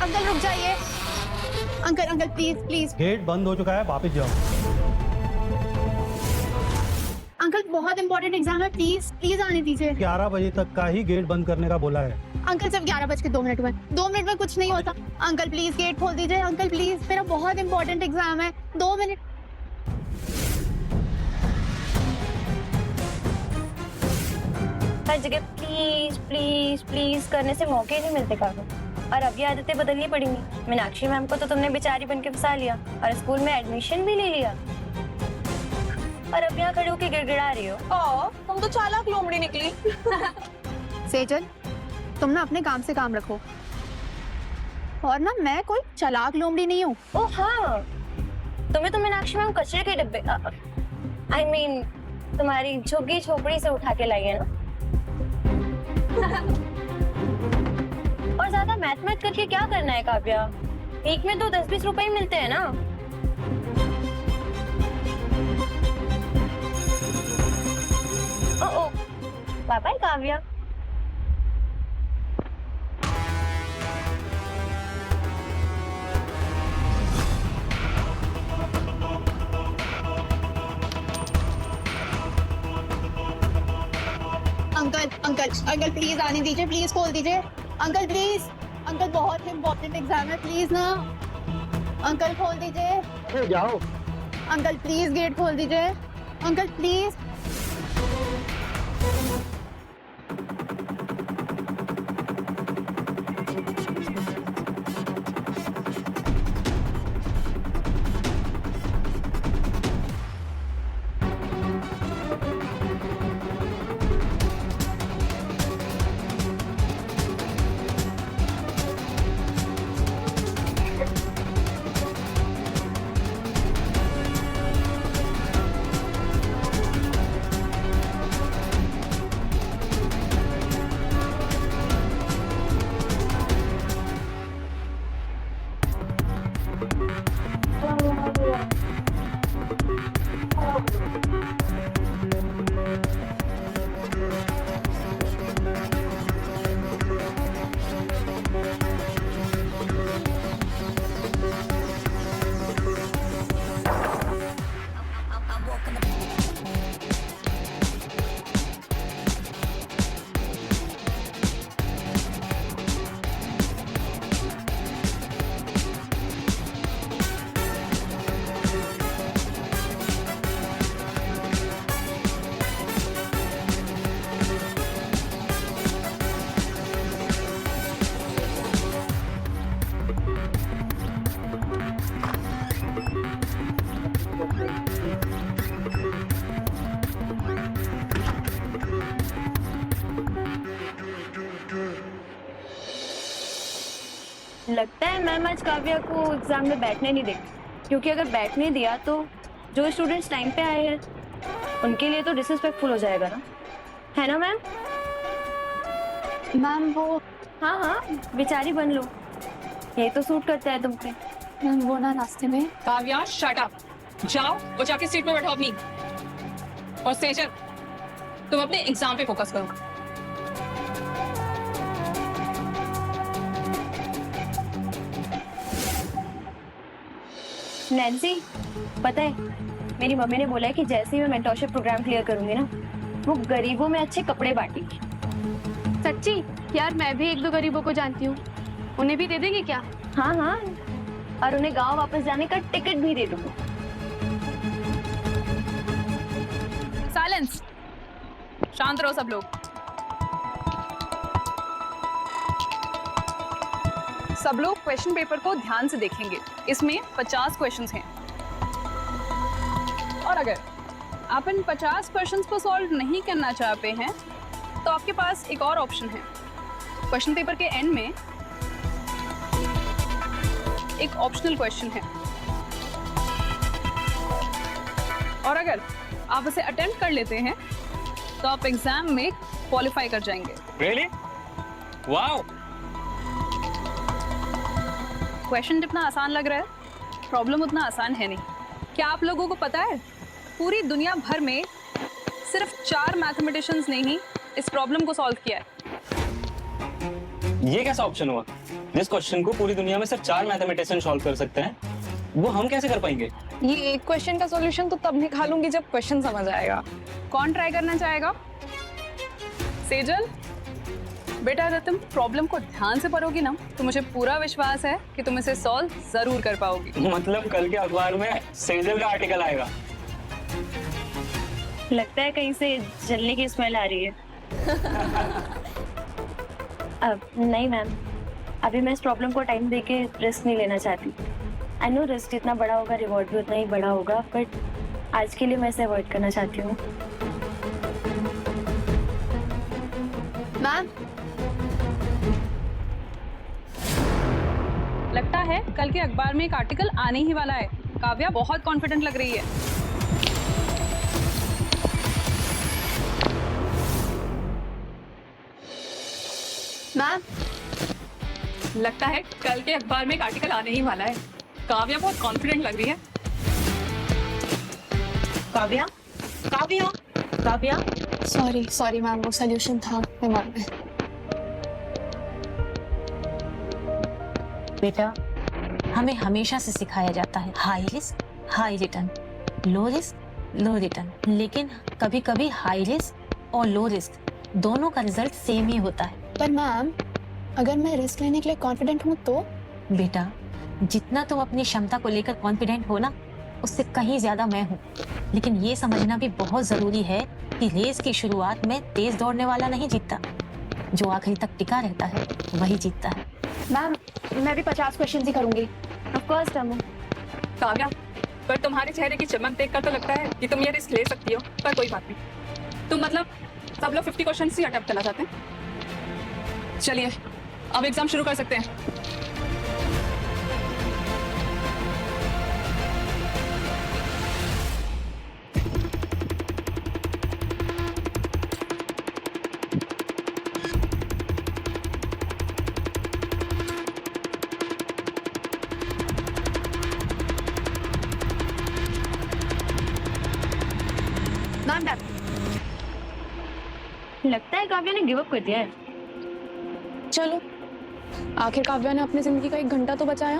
Uncle रुक जाइए। Uncle uncle please please. Gate बंद हो चुका है, वापस जाओ। अंकल बहुत इंपॉर्टेंट एग्जाम है, प्लीज प्लीज आने दीजिए। 11 बजे तक का ही गेट बंद करने का बोला है। अंकल सिर्फ 11:02 में, 2 मिनट में कुछ नहीं होता। अंकल प्लीज गेट खोल दीजिए। अंकल प्लीज, मेरा बहुत इंपॉर्टेंट एग्जाम है, 2 मिनट। हर जगह प्लीज प्लीज प्लीज करने से मौके नहीं मिलते काफी, और अब ये आदतें बदलनी पड़ेंगी। मीनाक्षी मैम को तो तुमने बेचारी बन के फंसा लिया और स्कूल में एडमिशन भी ले लिया, और अब यहाँ खड़े होके गिड़गिड़ा रही हो। तुम तो चालाक लोमड़ी निकली। सेजल, तुम ना अपने काम से काम रखो, और ना मैं कोई चालाक लोमड़ी नहीं हूँ। ओह हाँ, तुम्हें तो मीनाक्षी मैम कचरे के डिब्बे I mean, तुम्हारी झुग्गी झोपड़ी से उठा के लाई है ना। और ज्यादा मैथ करके क्या करना है काव्या, वीक में तो 10-20 रुपए ही मिलते हैं ना। Oh bye bye Kavya. Uncle uncle uncle please आने दीजिए, प्लीज खोल दीजिए। अंकल प्लीज, अंकल बहुत इंपॉर्टेंट एग्जाम है, प्लीज ना अंकल खोल दीजिए। अरे जाओ। अंकल प्लीज गेट खोल दीजिए। Uncle please. लगता है मैम आज काव्या को एग्जाम में बैठने नहीं देगी, क्योंकि अगर बैठने दिया तो जो स्टूडेंट्स टाइम पे आए हैं उनके लिए तो डिसरिस्पेक्टफुल हो जाएगा ना, है ना मैम? मैम वो, हाँ हाँ बेचारी बन लो, ये तो सूट करता है तुम पे। मैम वो ना रास्ते में। काव्या शट अप, जाओ वो जाके सीट पे बैठो अपनी। और सेजल, तुम अपने एग्जाम पे फोकस करो। नैन्सी, पता है मेरी मम्मी ने बोला है कि जैसे ही मैं मेंटरशिप प्रोग्राम क्लियर करूंगी ना, वो गरीबों में अच्छे कपड़े बांटेगी। सच्ची? यार मैं भी 1-2 गरीबों को जानती हूँ, उन्हें भी दे देंगे क्या? हाँ हाँ, और उन्हें गांव वापस जाने का टिकट भी दे दूंगी। साइलेंस, शांत रहो सब लोग। सब लोग क्वेश्चन पेपर को ध्यान से देखेंगे। इसमें 50 क्वेश्चंस हैं, और अगर आप इन 50 क्वेश्चंस को सॉल्व नहीं करना चाहते हैं तो आपके पास एक और ऑप्शन है। क्वेश्चन पेपर के एंड में एक ऑप्शनल क्वेश्चन है, और अगर आप उसे अटेम्प्ट कर लेते हैं तो आप एग्जाम में क्वालिफाई कर जाएंगे। Really? Wow! क्वेश्चन जितना आसान लग रहा है, प्रॉब्लम उतना आसान है नहीं। क्या आप लोगों को पता है, पूरी दुनिया भर में सिर्फ 4 मैथमेटिशियंस ने ही इस प्रॉब्लम को सॉल्व किया है। ये कैसा ऑप्शन हुआ? जिस क्वेश्चन को पूरी दुनिया में सिर्फ 4 मैथमेटिशियन सॉल्व कर सकते हैं, वो हम कैसे कर पाएंगे? ये एक क्वेश्चन का सॉल्यूशन तो तब निकालूंगी जब क्वेश्चन समझ आएगा। कौन ट्राई करना चाहेगा? सेजल, बेटा अगर तुम प्रॉब्लम को ध्यान से पढ़ोगी ना तो मुझे पूरा विश्वास है कि तुम इसे सॉल्व जरूर कर पाओगी। मतलब कल के अखबार में सेजल का आर्टिकल आएगा। लगता है कहीं से जलने की स्मेल आ रही है। अब नहीं मैम, अभी मैं इस प्रॉब्लम को टाइम देके रिस्क नहीं लेना चाहती। आई नो रिस्क जितना बड़ा होगा रिवॉर्ड भी उतना ही बड़ा होगा, बट आज के लिए मैं इसे अवॉइड करना चाहती हूँ। मैम लगता है कल के अखबार में एक आर्टिकल आने ही वाला है। काव्या बहुत कॉन्फिडेंट लग रही है। मैम लगता है कल के अखबार में एक आर्टिकल आने ही वाला है। काव्या बहुत कॉन्फिडेंट लग रही है। काव्या, काव्या, काव्या। सॉरी मैम, वो सोल्यूशन था दिमाग में। बेटा, हमें हमेशा से सिखाया जाता है high risk high return, low risk low return, लेकिन कभी कभी हाई रिस्क और लो रिस्क दोनों का रिजल्ट सेम ही होता है। पर मैम अगर मैं रिस्क लेने के लिए कॉन्फिडेंट हूँ तो? बेटा, जितना तुम अपनी क्षमता को लेकर कॉन्फिडेंट हो ना, उससे कहीं ज्यादा मैं हूँ। लेकिन ये समझना भी बहुत जरूरी है कि रेस की शुरुआत में तेज दौड़ने वाला नहीं जीतता, जो आखिरी तक टिका रहता है वही जीतता है। मैम मैं भी 50 क्वेश्चन ही करूंगी। Of course टमू। काव्या, पर तुम्हारे चेहरे की चमक देखकर तो लगता है कि तुम ये रिस्क ले सकती हो, पर कोई बात नहीं। तुम मतलब सब लोग 50 क्वेश्चन ही अटेम्प्ट करना चाहते हैं। चलिए अब एग्जाम शुरू कर सकते हैं। मैम लगता है काव्या ने गिव अप कर दिया है। चलो, आखिर काव्या ने अपनी जिंदगी का 1 घंटा तो बचाया।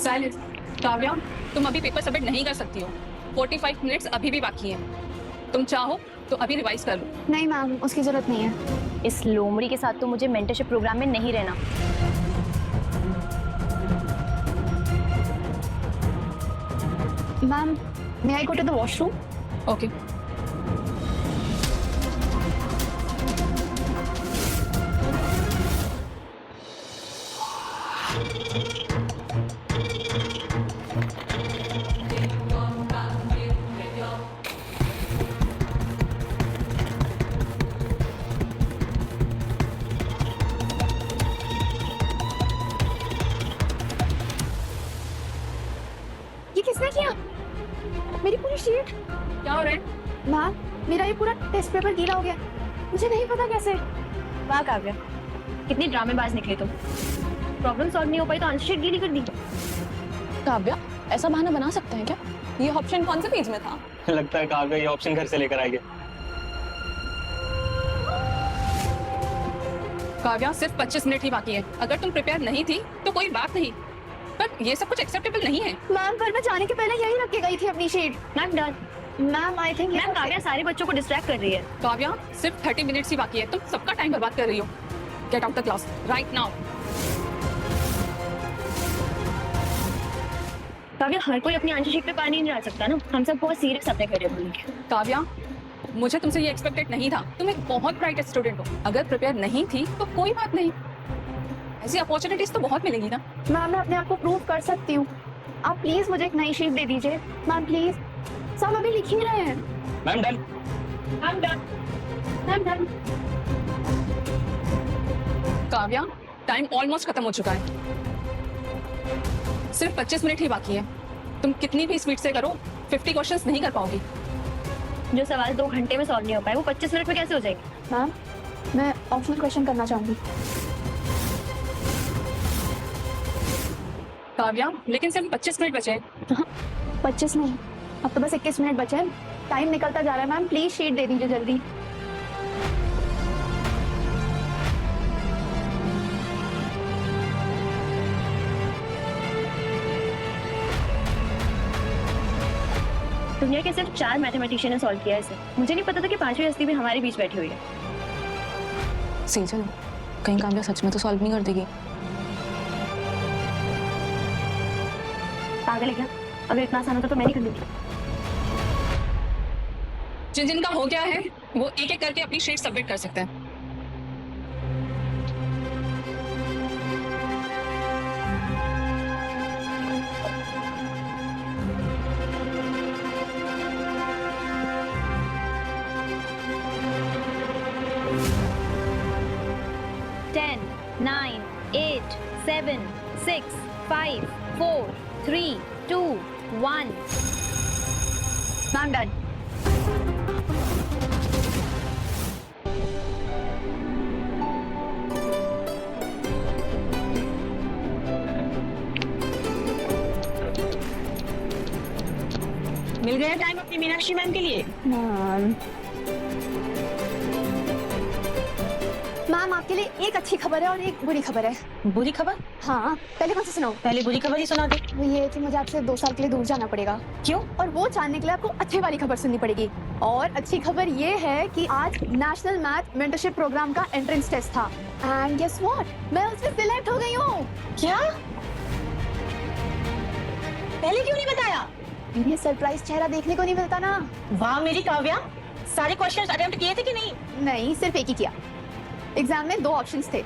साइलेंस। काव्या, तुम अभी पेपर सबमिट नहीं कर सकती हो। 45 मिनट्स अभी भी बाकी हैं। तुम चाहो तो अभी रिवाइज कर लो। नहीं मैम, उसकी जरूरत नहीं है। इस लोमड़ी के साथ तो मुझे मेंटरशिप प्रोग्राम में नहीं रहना। Ma'am may I go to the washroom? Okay. ये किसने किया? मेरी पूरी शीट। क्या हो रहा है? मैम मेरा ये पूरा टेस्ट पेपर गीला हो गया, मुझे नहीं पता कैसे। वाह काव्या, कितनी ड्रामेबाज निकली तुम। प्रॉब्लम सॉल्व नहीं हो पाई तो आंसर शीट गीली कर दी। काव्या, ऐसा बहाना बना सकते हैं क्या? ये ऑप्शन कौन से पेज में था? लगता है काव्या ये ऑप्शन घर से लेकर आएंगे। काव्या, सिर्फ 25 मिनट ही बाकी है। अगर तुम प्रिपेयर नहीं थी तो कोई बात नहीं, पर ये सब कुछ एक्सेप्टेबल नहीं है। मैम पर मैं जाने के पहले यही रख के गई थी अपनी sheet. Ma'am done. Ma'am I think ma'am Kavya सारे बच्चों को डिस्ट्रैक्ट कर रही है। काव्या, सिर्फ 30 मिनट्स ही बाकी है। तुम सबका टाइम बर्बाद कर रही हो। Get out the class right now. Kavya, हर कोई अपनी आंसर शीट पे पानी नहीं डाल सकता ना। हम सब बहुत सीरियस अपने करियर को लेकर। काव्या, मुझे तुमसे ये एक्सपेक्टेड नहीं था। तुम एक बहुत ब्राइट स्टूडेंट हो। अगर प्रिपेयर नहीं थी तो कोई बात नहीं, ऐसी अपॉर्चुनिटीज तो बहुत मिलेगी ना। मैम मैं अपने आप को प्रूव कर सकती हूँ। आप प्लीज मुझे एक नई शीट दे दीजिए मैम, प्लीज। सब अभी लिख ही रहे हैं। Ma'am done. Ma'am done. Ma'am done. Kavya, time almost खत्म हो चुका है। सिर्फ 25 मिनट ही बाकी है। तुम कितनी भी स्पीड से करो 50 क्वेश्चंस नहीं कर पाओगी। जो सवाल 2 घंटे में सॉल्व नहीं हो पाए वो 25 मिनट में कैसे हो जाएंगे? मैम मैं ऑप्शनल क्वेश्चन करना चाहूंगी। काव्या, लेकिन सिर्फ 25 मिनट बचे हैं। 25 नहीं, अब तो बस 21 मिनट बचे हैं। टाइम निकलता जा रहा है मैम, प्लीज शीट दे दीजिए जल्दी। दुनिया के सिर्फ 4 मैथमेटिशियन ने सॉल्व किया है इसे। मुझे नहीं पता था कि 5वीं हस्ती भी हमारे बीच बैठी हुई है। सेजल, कहीं काव्या सच में तो सॉल्व नहीं कर देगी? पागल है क्या? अगर इतना आसान होता तो मैं नहीं कर लेती। जिन जिनका हो गया है वो एक एक करके अपनी शीट सबमिट कर सकते हैं। Ten, 9, 8, 7, 6, 5, 4, 3, 2, 1. Ma'am done. मिल गया टाइम अपनी मीनाक्षी मैम के लिए? मैम आपके लिए एक अच्छी खबर है और एक बुरी खबर है। बुरी खबर? हाँ, पहले कौन सी सुनाऊं? पहले बुरी खबर ही सुना दे। वो ये है कि मुझे आपसे 2 साल के लिए दूर जाना पड़ेगा। क्यों? और वो जानने के लिए आपको अच्छी वाली खबर सुननी पड़ेगी। और अच्छी खबर ये है कि आज नेशनल मैथ मेंटरशिप प्रोग्राम का एंट्रेंस टेस्ट था एंड गेस व्हाट, मैं उसमें सिलेक्ट हो गई हूँ। क्या? पहले क्यों नहीं बताया? ये सरप्राइज चेहरा देखने को नहीं मिलता ना। वाह मेरी काव्या, सारे क्वेश्चंस अटेम्प्ट किए थे कि नहीं? नहीं, सिर्फ एक ही किया। एग्जाम में 2 ऑप्शंस थे।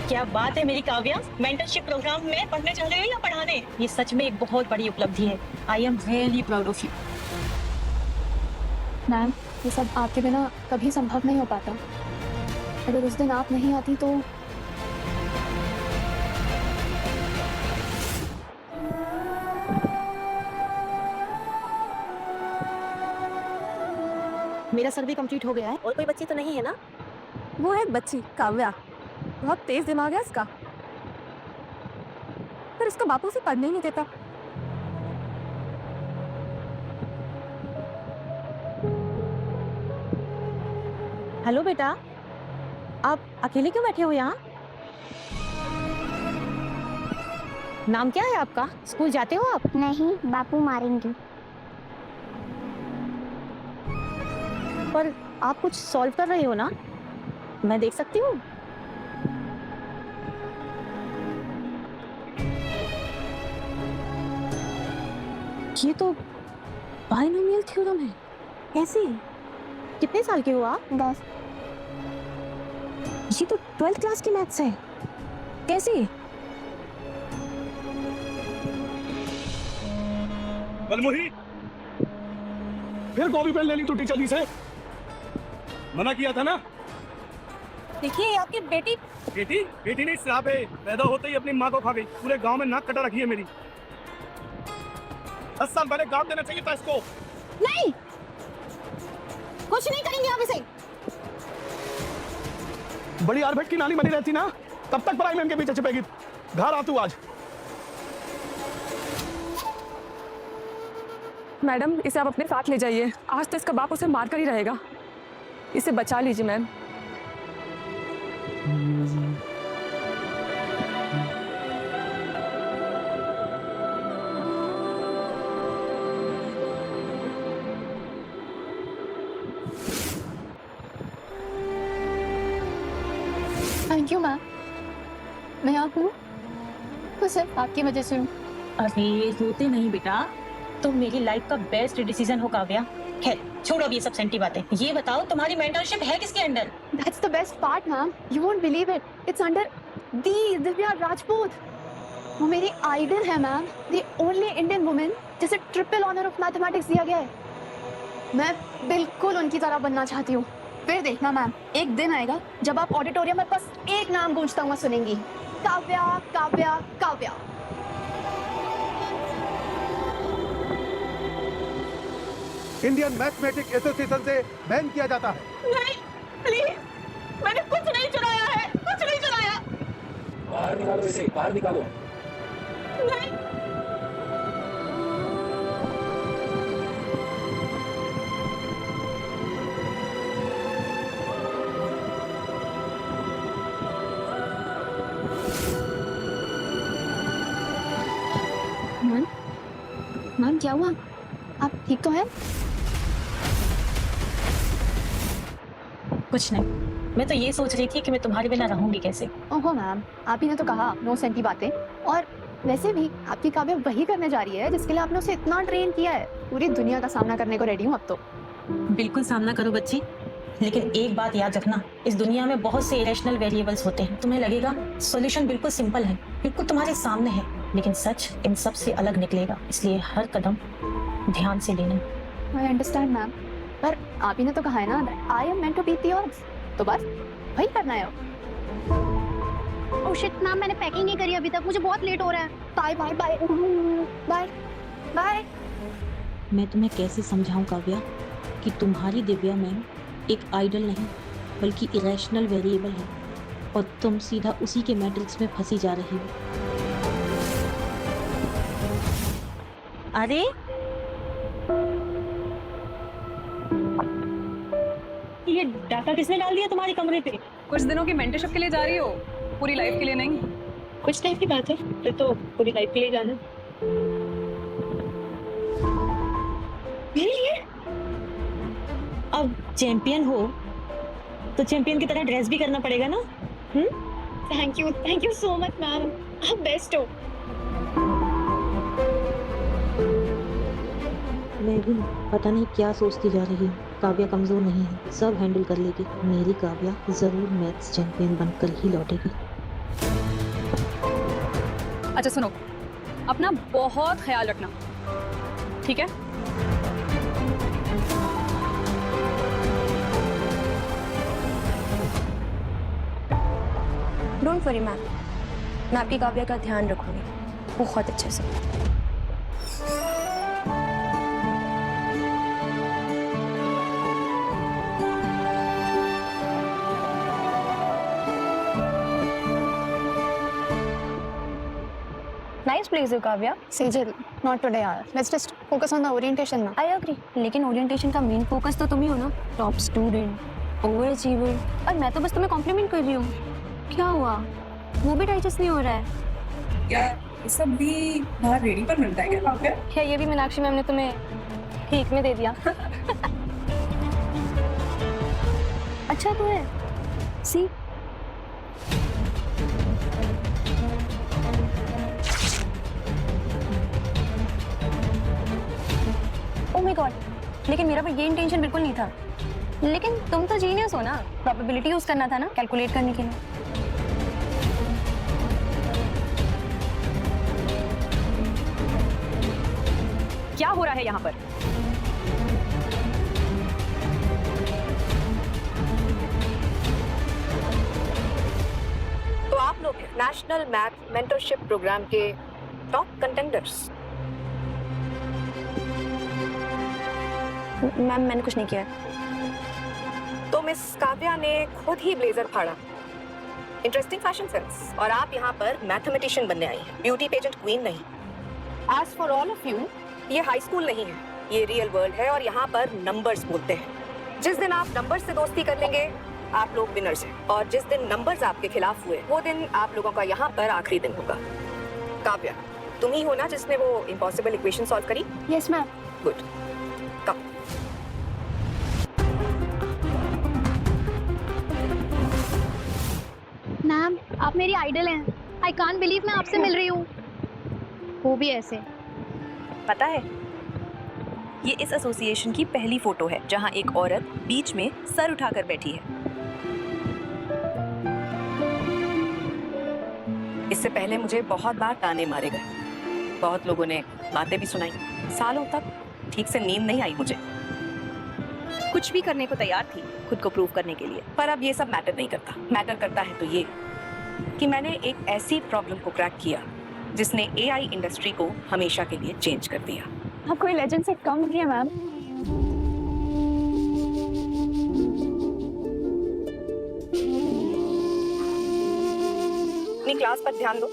क्या बात है मेरी काव्या, मेंटरशिप प्रोग्राम में पढ़ने चल रहे हो या पढ़ाने? ये सच में एक बहुत बड़ी उपलब्धि है। I am really proud of you. Ma'am, ये सब आपके बिना कभी संभव नहीं हो पाता। अगर उस दिन आप नहीं आती तो मेरा सर्वे कंप्लीट हो गया है और कोई बच्ची तो नहीं है ना? वो है एक बच्ची काव्या, बहुत तेज दिमाग है इसका, पर इसका बापू से पढ़ने ही नहीं देता। हेलो बेटा, आप अकेले क्यों बैठे हो यहाँ? नाम क्या है आपका? स्कूल जाते हो आप? नहीं, बापू मारेंगे। पर आप कुछ सॉल्व कर रहे हो ना? मैं देख सकती हूँ? ये तो बाइनोमियल थ्योरम है। कैसे? कितने साल के हो आप? 10। ये तो 12th क्लास की मैथ्स है। कैसे? बलमुही, फिर कॉपी पेन लेनी तो टीचर जी से मना किया था ना। देखिए आपकी बेटी बेटी नहीं, श्राप है। पैदा होते ही अपनी माँ को खा गई। पूरे गांव में नाक कटा रखी है मेरी। 10 साल पहले गाँव देना चाहिए था इसको। नहीं, कुछ नहीं करेंगे आप इसे। बड़ी आरभट की नानी बनी रहती ना, तब तक पढ़ाई में इनके पीछे छिपेगी। घर आ तू आज। मैडम, इसे आप अपने साथ ले जाइए। आज तो इसका बाप उसे मार कर ही रहेगा। इसे बचा लीजिए मैम। थैंक यू मैम, मैं यहाँ हूँ तो सिर्फ आपकी वजह से हूँ। अरे रोते नहीं बेटा, तुम मेरी लाइफ का बेस्ट डिसीजन हो काव्या। खैर छोड़ो अब ये सब सेंटी बातें। ये बताओ तुम्हारी मेंटरशिप है किसके under? That's the best part, ma'am. You won't believe it. It's under Divya Rajput. वो मेरी आइडल है ma'am, the only Indian woman जिसे ट्रिपल ऑनर ऑफ मैथमेटिक्स दिया गया है। मैं बिल्कुल उनकी तरह बनना चाहती हूँ। फिर देखना मैम, एक दिन आएगा जब आप ऑडिटोरियम में बस एक नाम गूंजता हुआ सुनेंगी, Kavya Kavya Kavya. Indian mathematics association से बैन किया जाता है। नहीं प्लीज, मैंने कुछ नहीं चुराया है, कुछ नहीं चुराया। बाहर निकालो इसे, बाहर निकालो। नहीं। मैम क्या हुआ? आप ठीक तो हैं? कुछ नहीं, मैं तो ये सोच रही थी कि मैं तुम्हारे बिना रहूंगी कैसे। ओहो मैम, आप ही ने तो कहा नो सेंटी बातें। और वैसे भी आपकी काव्या वही करने जा रही है जिसके लिए आपने उसे इतना ट्रेन किया है। पूरी दुनिया का सामना करने को रेडी हूँ अब तो। बिल्कुल सामना करो बच्ची, लेकिन एक बात याद रखना, इस दुनिया में बहुत से इरेशनल वेरिएबल्स होते हैं। तुम्हें लगेगा सॉल्यूशन बिल्कुल सिंपल है, बिल्कुल तुम्हारे सामने है, लेकिन सच इन सब से अलग निकलेगा। इसलिए हर कदम ध्यान से लेना। आई अंडरस्टैंड मैम, पर आप ही ने तो कहा है ना I am meant to beat the odds, तो बस वही करना है। ओह शिट मैम, मैंने पैकिंग नहीं करी अभी तक, मुझे बहुत लेट हो रहा है। Bye bye bye bye bye. मैं तुम्हें कैसे समझाऊं काव्या कि तुम्हारी दिव्या मैम एक आइडल नहीं बल्कि इरेशनल वेरिएबल है, और तुम सीधा उसी के मैट्रिक्स में फंसी जा रही हो। अरे ये डाटा किसने डाल दिया तुम्हारे कमरे पे? कुछ दिनों की मेंटरशिप के लिए जा रही हो, पूरी लाइफ के लिए नहीं। कुछ टाइप की बात है, फिर तो पूरी लाइफ के लिए जाना। मेरे लिए? अब चैंपियन हो तो चैंपियन की तरह ड्रेस भी करना पड़ेगा ना। Thank you so much ma'am, आप बेस्ट हो। मैं भी पता नहीं क्या सोचती जा रही हूँ। काव्या कमजोर नहीं है, सब हैंडल कर लेगी। मेरी काव्या जरूर मैथ्स चैंपियन बनकर ही लौटेगी। अच्छा सुनो, अपना बहुत ख्याल रखना, ठीक है? डोंट वरी मैम, मैं आपकी काव्या का ध्यान रखूंगी बहुत अच्छे से। नाइस प्लेस है काव्या। सेजल, नॉट टुडे यार, let's just focus on the orientation ना। आई एग्री, लेकिन ओरिएंटेशन का मेन फोकस तो तुम ही हो ना, टॉप स्टूडेंट, ओवर अचीवर। और मैं तो बस तुम्हें कॉम्प्लीमेंट कर रही हूँ। क्या हुआ, वो भी डाइजेस्ट नहीं हो रहा है यार ये सब भी बाहर रेडी पर मिलता है क्या? क्या? ये भी मीनाक्षी मैम ने तुम्हें ठीक में दे दिया? अच्छा तो है, सी ओह माय गॉड, लेकिन मेरा ये इंटेंशन बिल्कुल नहीं था। लेकिन तुम तो जीनियस हो ना, प्रोबेबिलिटी यूज करना था ना कैलकुलेट करने के लिए। क्या हो रहा है यहाँ पर? तो आप लोग नेशनल मैथ मेंटरशिप प्रोग्राम के टॉप कंटेंडर्स। मैम मैंने कुछ नहीं किया। तो मिस काव्या ने खुद ही ब्लेजर फाड़ा, इंटरेस्टिंग फैशन सेंस, और आप यहाँ पर मैथमेटिशियन बनने आई हैं, ब्यूटी पेजेंट क्वीन नहीं। As for all of you, ये हाई स्कूल नहीं है, ये रियल वर्ल्ड है, और यहाँ पर नंबर्स बोलते हैं। जिस दिन आप नंबर्स से दोस्ती कर लेंगे आप लोग विनर्स हैं, और जिस दिन नंबर्स आपके खिलाफ हुए वो दिन आप लोगों का यहाँ पर आखिरी दिन होगा। काव्या, तुम ही हो ना जिसने वो इम्पॉसिबल इक्वेशन सॉल्व करी? Yes ma'am. गुड, कम। मैम आप मेरी आइडल हैं, आई कांट बिलीव मैं आपसे मिल रही हूँ, वो भी ऐसे। पता है, ये इस एसोसिएशन की पहली फोटो है जहां एक औरत बीच में सर उठाकर बैठी है। इससे पहले मुझे बहुत बार ताने मारे गए, बहुत लोगों ने बातें भी सुनाई, सालों तक ठीक से नींद नहीं आई मुझे। कुछ भी करने को तैयार थी खुद को प्रूव करने के लिए। पर अब ये सब मैटर नहीं करता। मैटर करता है तो ये कि मैंने एक ऐसी प्रॉब्लम को क्रैक किया जिसने एआई इंडस्ट्री को हमेशा के लिए चेंज कर दिया। आप कोई लेजेंड से कम नहीं है मैम। अपनी क्लास पर ध्यान दो।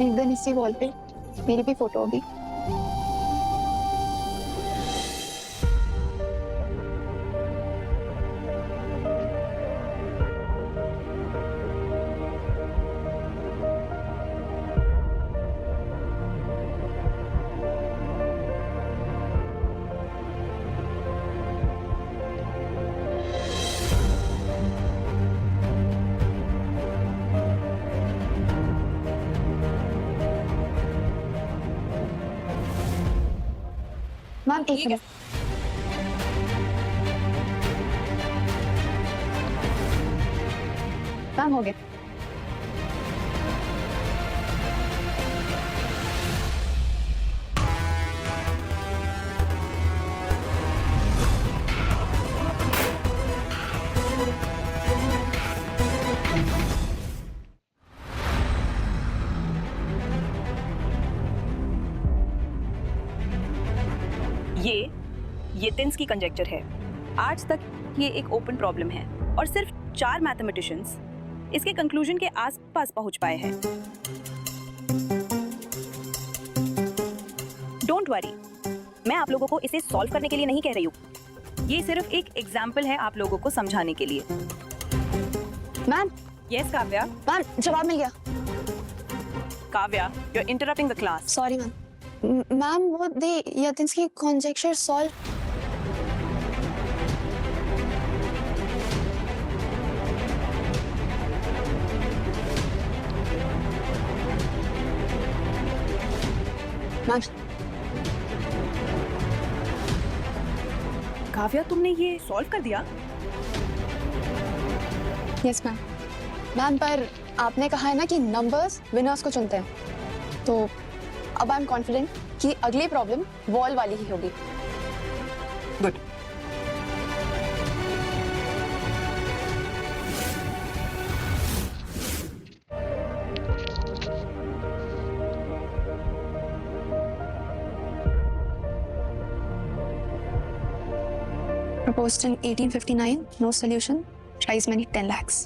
एक दिन इसी वॉल पे मेरी भी फोटो होगी। मैम एक मिनट। मैम हो गया। ये तिन्स्की कंजेक्चर है। आज तक ये एक ओपन प्रॉब्लम है और सिर्फ 4 मैथमेटिशियंस इसके कंक्लूजन के आसपास पहुंच पाए हैं। डोंट वरी, मैं आप लोगों को इसे सॉल्व करने के लिए नहीं कह रही हूँ। ये सिर्फ एक एग्जाम्पल है आप लोगों को समझाने के लिए। Ma'am yes Kavya. मैम जवाब मिल गया। Kavya, you are interrupting the class. Sorry ma'am. Ma'am वो दे Yatinsky conjecture solve. Ma'am Kavya, तुमने ये सॉल्व कर दिया? Yes ma'am. मैम पर आपने कहा है ना कि नंबर्स विनर्स को चुनते हैं, तो अब आई एम कॉन्फिडेंट कि अगली प्रॉब्लम वॉल वाली ही होगी। Good. Proposed in 1859, no solution, prize money 10 lakhs.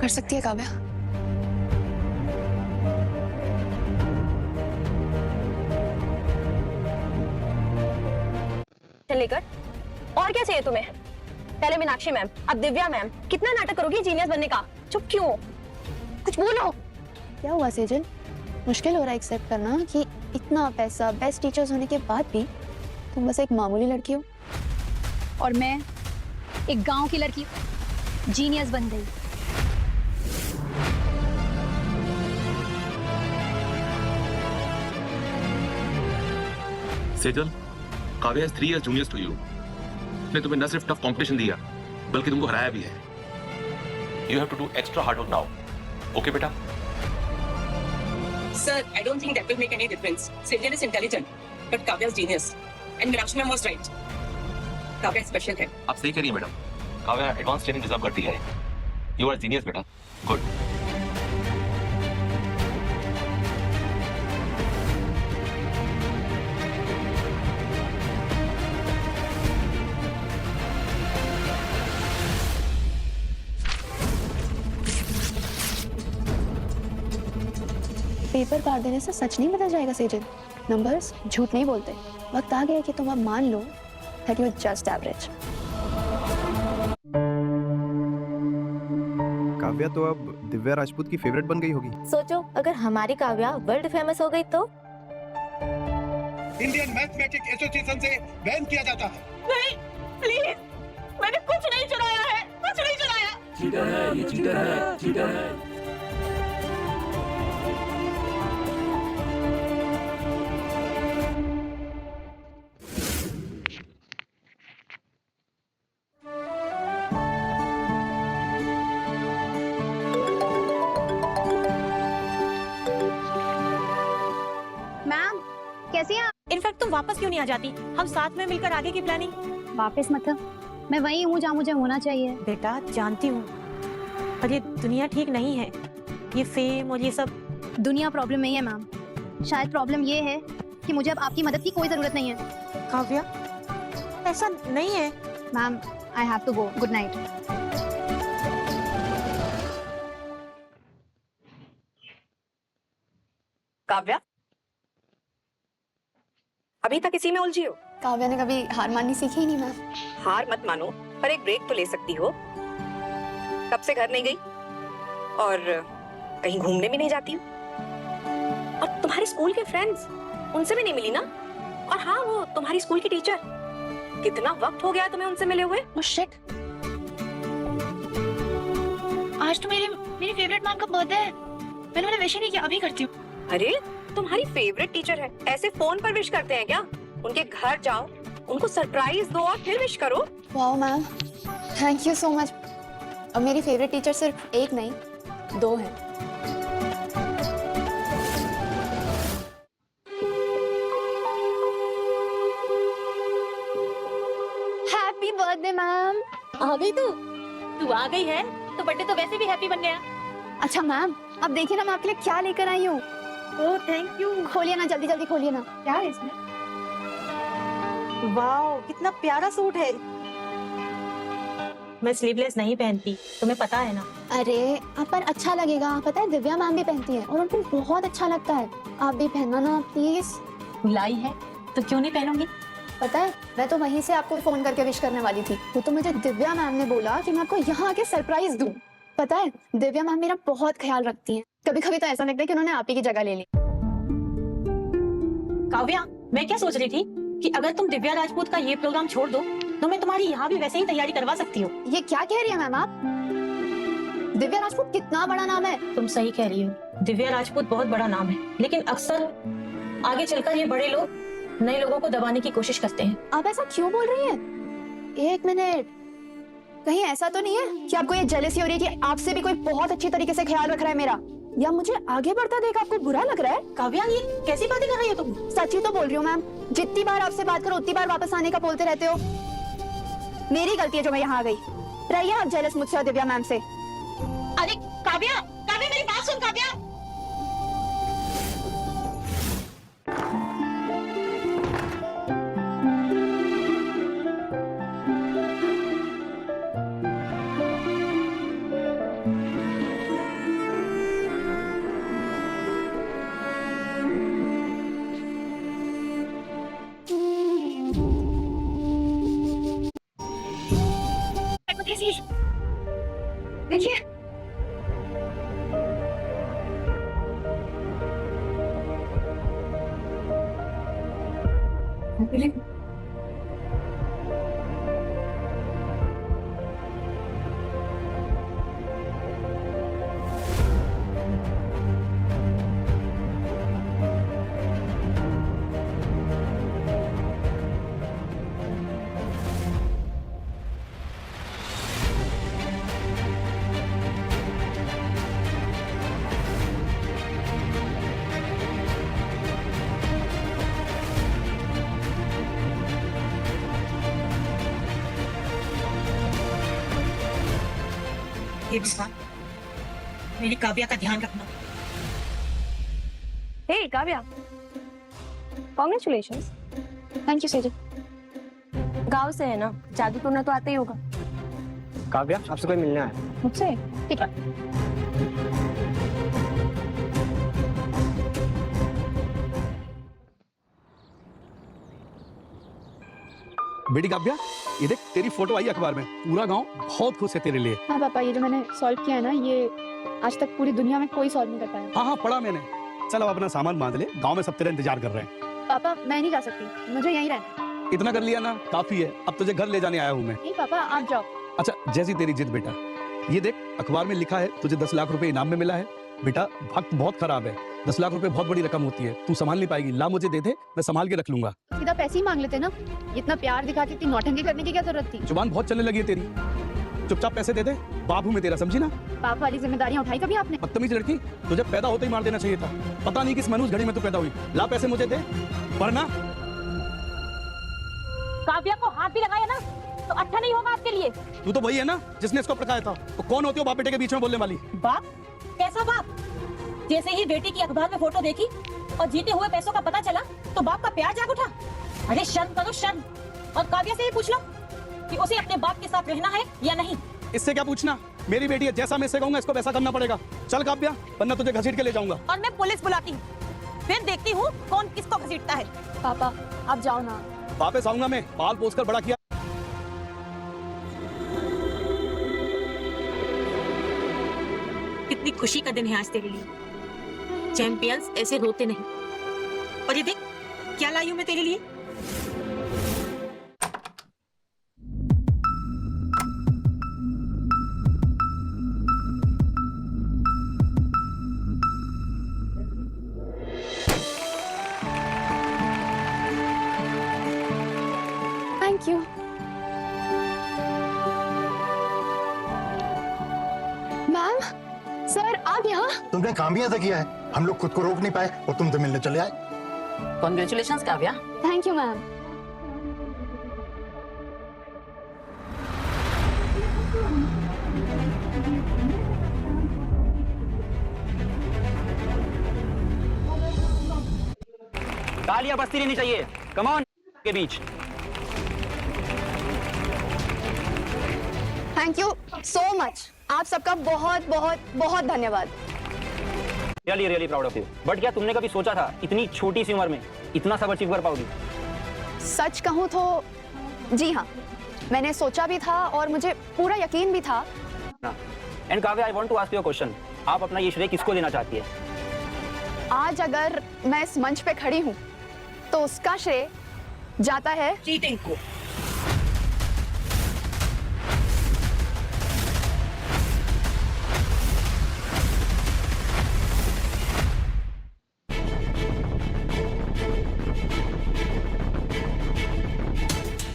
कर सकती है काव्या। लेकर और क्या चाहिए तुम्हें? पहले मीनाक्षी मैम, अब दिव्या मैम। कितना नाटक करोगी जीनियस बनने का? चुप क्यों? कुछ बोलो। क्या हुआ सेजल? मुश्किल हो रहा है एक्सेप्ट करना कि इतना पैसा, बेस्ट टीचर्स होने के बाद भी तुम बस एक मामूली लड़की हो। और मैं एक गांव की लड़की जीनियस बन गई। Sejal, Kavya is 3 years junior to you. उसने तुम्हें न सिर्फ टफ कंपटीशन दिया बल्कि तुमको हराया भी है। You have to do extra hard work now. Okay बेटा? Sir, I don't think that will make any difference. Sejal is intelligent, but Kavya is genius. And Meenakshi ma'am was right. Kavya special है। आप सही करिए madam. Kavya advance training deserve करती है। You are genius बेटा। Good. Paper काट देने से सच नहीं बदल जाएगा सेजल। नंबर्स झूठ नहीं बोलते। वक्त आ गया कि तुम अब मान लो that you're just average. Kavya तो अब दिव्या राजपूत की फेवरेट बन गई होगी। सोचो अगर हमारी काव्या वर्ल्ड फेमस हो गई तो? इंडियन मैथमेटिक्स एसोसिएशन से बैन किया जाता है। नहीं, प्लीज, मैंने कुछ नहीं चुराया है, कुछ नहीं चुराया। चीटर है, ये चीटर है, चीटर है। कैसी हैं आप? इनफैक्ट तुम वापस क्यों नहीं आ जाती? हम साथ में मिलकर आगे की प्लानिंग। वापस मतलब मैं वही हूँ जहाँ मुझे होना चाहिए। बेटा जानती हूँ, पर ये दुनिया ठीक नहीं है। ये फेम और ये सब। दुनिया प्रॉब्लम नहीं है मैम, शायद प्रॉब्लम ये है कि मुझे अब आपकी मदद की कोई जरूरत नहीं है। काव्या, ऐसा नहीं है। Ma'am I have to go. Good night. Kavya, अभी तक इसी में उलझी हो? काव्या ने कभी हार माननी सीखी ही नहीं मैम। हार मत मानो, पर एक ब्रेक तो ले सकती हो। कब से घर नहीं गई और कहीं घूमने भी नहीं जाती हो। और तुम्हारे स्कूल के फ्रेंड्स, उनसे भी नहीं मिली ना? और हाँ, वो तुम्हारी स्कूल की टीचर, कितना वक्त हो गया तुम्हें उनसे मिले हुए? ओह शिट, आज तो मेरी फेवरेट मैम का बर्थडे है। मैंने उन्हें विश ही नहीं किया। अभी करती हूँ। अरे तुम्हारी फेवरेट टीचर है, ऐसे फोन पर विश करते हैं क्या? उनके घर जाओ, उनको सरप्राइज दो और फिर विश करो। Wow ma'am, thank you so much. और मेरी फेवरेट टीचर सिर्फ एक नहीं, 2 हैं। Happy birthday ma'am. आ गई तू आ गई है तो बर्थडे तो वैसे भी हैप्पी बन गया। अच्छा मैम, अब देखिए ना मैं आपके लिए क्या लेकर आई हूँ। Oh thank you. खोलिए ना, जल्दी जल्दी खोलिए ना। क्या है इसमें? वाओ कितना प्यारा सूट है। मैं स्लीवलेस नहीं पहनती, तुम्हें पता है ना। अरे आप पर अच्छा लगेगा, पता है दिव्या मैम भी पहनती है और उनको बहुत अच्छा लगता है। आप भी पहनना ना प्लीज। लाई है तो क्यों नहीं पहनूंगी। पता है मैं तो वहीं से आपको फोन करके विश करने वाली थी, तो मुझे दिव्या मैम ने बोला कि मैं आपको यहाँ आके सरप्राइज दूं। पता है दिव्या मैम मेरा बहुत ख्याल रखती हैं। कभी कभी तो ऐसा लगता है कि उन्होंने आप ही की जगह ले ली। काव्या, मैं क्या सोच रही थी कि अगर तुम दिव्या राजपूत का ये प्रोग्राम छोड़ दो तो मैं तुम्हारी यहाँ भी वैसे ही तैयारी करवा सकती हूँ। ये क्या कह रही है मैम आप? दिव्या राजपूत कितना बड़ा नाम है। तुम सही कह रही हो, दिव्या राजपूत बहुत बड़ा नाम है, लेकिन अक्सर आगे चलकर ये बड़े लोग नए लोगों को दबाने की कोशिश करते हैं। आप ऐसा क्यों बोल रही हैं? एक मिनट, कहीं ऐसा तो नहीं है कि आपको ये जेलसी हो रही है कि आपसे भी कोई बहुत अच्छी तरीके से ख्याल रख रहा है मेरा, या मुझे आगे बढ़ता देख आपको बुरा लग रहा है? काव्या ये कैसी बातें कर रही हो तुम? सच ही तो बोल रही हूँ मैम। जितनी बार आपसे बात करो उतनी बार वापस आने का बोलते रहते हो। मेरी गलती है जो मैं यहाँ आ गई। रहिए आप जेलस मुझसे और दिव्या मैम से। अरे काव्या, काव्या मेरी बात सुन काव्या। देखिए हे भगवान, मेरी काव्या का ध्यान रखना। Hey Kavya, congratulations. Thank you Sejal. गांव से है ना, जादू टोना तो आता ही होगा। काव्या आपसे कोई मिलने आया। मुझसे? ठीक है। बेटी काव्या, ये देख तेरी फोटो आई अखबार में, पूरा गांव बहुत खुश है तेरे लिए। हाँ पापा, ये जो मैंने सॉल्व किया है ना, ये आज तक पूरी दुनिया में कोई सॉल्व नहीं कर पाया। हाँ हाँ पढ़ा मैंने। चल अब अपना सामान बांध ले, गांव में सब तेरा इंतजार कर रहे हैं। पापा मैं नहीं जा सकती, मुझे यहीं रहना। इतना कर लिया ना, काफी है। अब तुझे घर ले जाने आया हूँ मैं। नहीं पापा आप जाओ। अच्छा जैसी तेरी जिद बेटा। ये देख अखबार में लिखा है तुझे 10 लाख रुपए इनाम में मिला है। बेटा वक्त बहुत खराब है, 10 लाख रुपए बहुत बड़ी रकम होती है, तू संभाल नहीं पाएगी। ला मुझे दे दे, मैं संभाल के रख लूंगा। सीधा पैसे ही मांग लेते ना, इतना प्यार दिखा के इतनी नौटंकी करने की क्या जरूरत थी? जुबान बहुत चलने लगी है तेरी। चुपचाप पैसे दे दे, बाप हूं मैं तेरा, समझी ना। पाप वाली जिम्मेदारियां उठाई कभी आपने? बदतमीज लड़की, तुझे पैदा होते ही मार देना चाहिए था। पता नहीं किस मनुष्य घड़ी में तू पैदा हुई। ला पैसे मुझे दे, वरना। काव्या को हाथ भी लगाया ना तो अच्छा नहीं होगा आपके लिए। तू तो वही है ना जिसने इसको पकाया था। तो कौन होती हो बाप बेटे के बीच में बोलने वाली? बाप? कैसा बाप? जैसे ही बेटी की अखबार में फोटो देखी और जीते हुए पैसों का पता चला तो बाप का प्यार जाग उठा। अरे शर्म करो शर्म। और काव्या से ही पूछ लो कि उसे अपने बाप के साथ रहना है या नहीं। इससे क्या पूछना, मेरी बेटी है, जैसा मैं इससे कहूंगा इसको वैसा करना पड़ेगा। चल काव्या, वरना तुझे घसीट के ले जाऊंगा। और मैं पुलिस बुलाती हूँ, फिर देखती हूँ कौन किसको घसीटता है। पापा आप जाओ ना। वापस आऊंगा मैं, पाल पोस कर बड़ा किया। कितनी खुशी का दिन है आज तेरे लिए। चैंपियंस ऐसे रोते नहीं। और ये देख क्या लाई हूं मैं तेरे लिए। Thank you. मैम, सर आप यहाँ? तुमने काम भी ऐसा किया है, हम लोग खुद को रोक नहीं पाए और तुम तो मिलने चले आए। Congratulations Kavya. Thank you ma'am. तालियां बजती रहनी चाहिए, कम ऑन के बीच। Thank you so much. आप सबका बहुत बहुत बहुत धन्यवाद। Really really proud of you. But क्या तुमने कभी सोचा था इतनी छोटी सी उम्र में इतना सब अचीव कर पाओगी? सच कहूँ तो जी हाँ, मैंने सोचा भी था और मुझे पूरा यकीन भी था। And Kavya, I want to ask you a question. आप अपना ये श्रेय किसको देना चाहती है? आज अगर मैं इस मंच पे खड़ी हूँ तो उसका श्रेय जाता है चीटिंग को।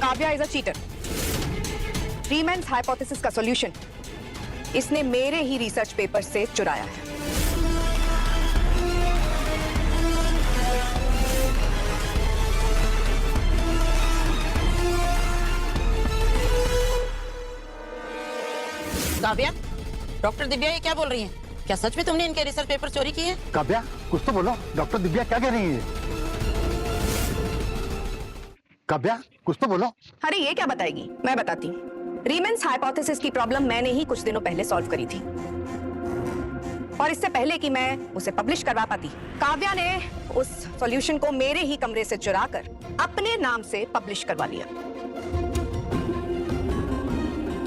Kavya is a cheater. Riemann's hypothesis का सॉल्यूशन इसने मेरे ही रिसर्च पेपर से चुराया है। काव्या, डॉक्टर दिव्या ये क्या बोल रही हैं? क्या सच में तुमने इनके रिसर्च पेपर चोरी किए? काव्या, कुछ तो बोलो, डॉक्टर दिव्या क्या कह रही है? काव्या, कुछ तो बोलो। अरे ये क्या बताएगी, मैं बताती हूँ। रीमैन्स हाइपोथेसिस की प्रॉब्लम मैंने ही कुछ दिनों पहले सॉल्व करी थी, और इससे पहले कि मैं उसे पब्लिश करवा पाती, काव्या ने उस सॉल्यूशन को मेरे ही कमरे से चुराकर अपने नाम से पब्लिश करवा लिया।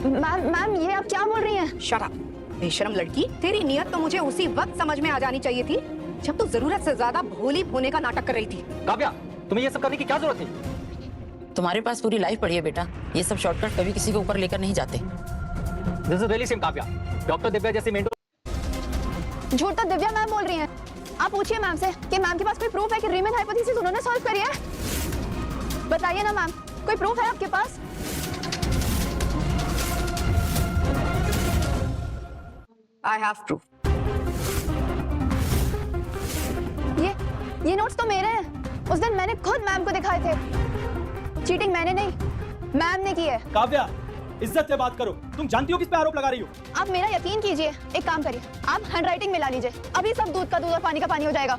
मैम ये आप क्या बोल रही हैं? शट अप बेशरम लड़की, तेरी नियत तो मुझे उसी वक्त समझ में आ जानी चाहिए थी जब तू जरूरत से ज्यादा भोली होने का नाटक कर रही थी। काव्या, तुम्हें ये सब करने की क्या जरूरत थी? तुम्हारे पास पूरी लाइफ पड़ी है बेटा, ये सब शॉर्टकट कभी किसी को ऊपर लेकर नहीं जाते। This is really same Kavya. Doctor Divya जैसी मेंटोर। झूठ तो दिव्या मैम बोल रही हैं। आप पूछिए मैम से कि मैम के पास कोई प्रूफ है कि रीमैन हाइपोथेसिस उन्होंने सॉल्व करी है? बताइए ना मैम, कोई प्रूफ है आपके पास? I have proof. ये नोट्स तो मेरे हैं। उस दिन मैंने खुद मैम को दिखाए थे। चीटिंग मैंने नहीं, मैम ने की है। काव्या, इज्जत से बात करो। तुम जानती हो किस पे आरोप लगा रही हो? आप मेरा यकीन कीजिए, एक काम करिए, आप हैंडराइटिंग मिला लीजिए, अभी सब दूध का दूध और पानी का पानी हो जाएगा।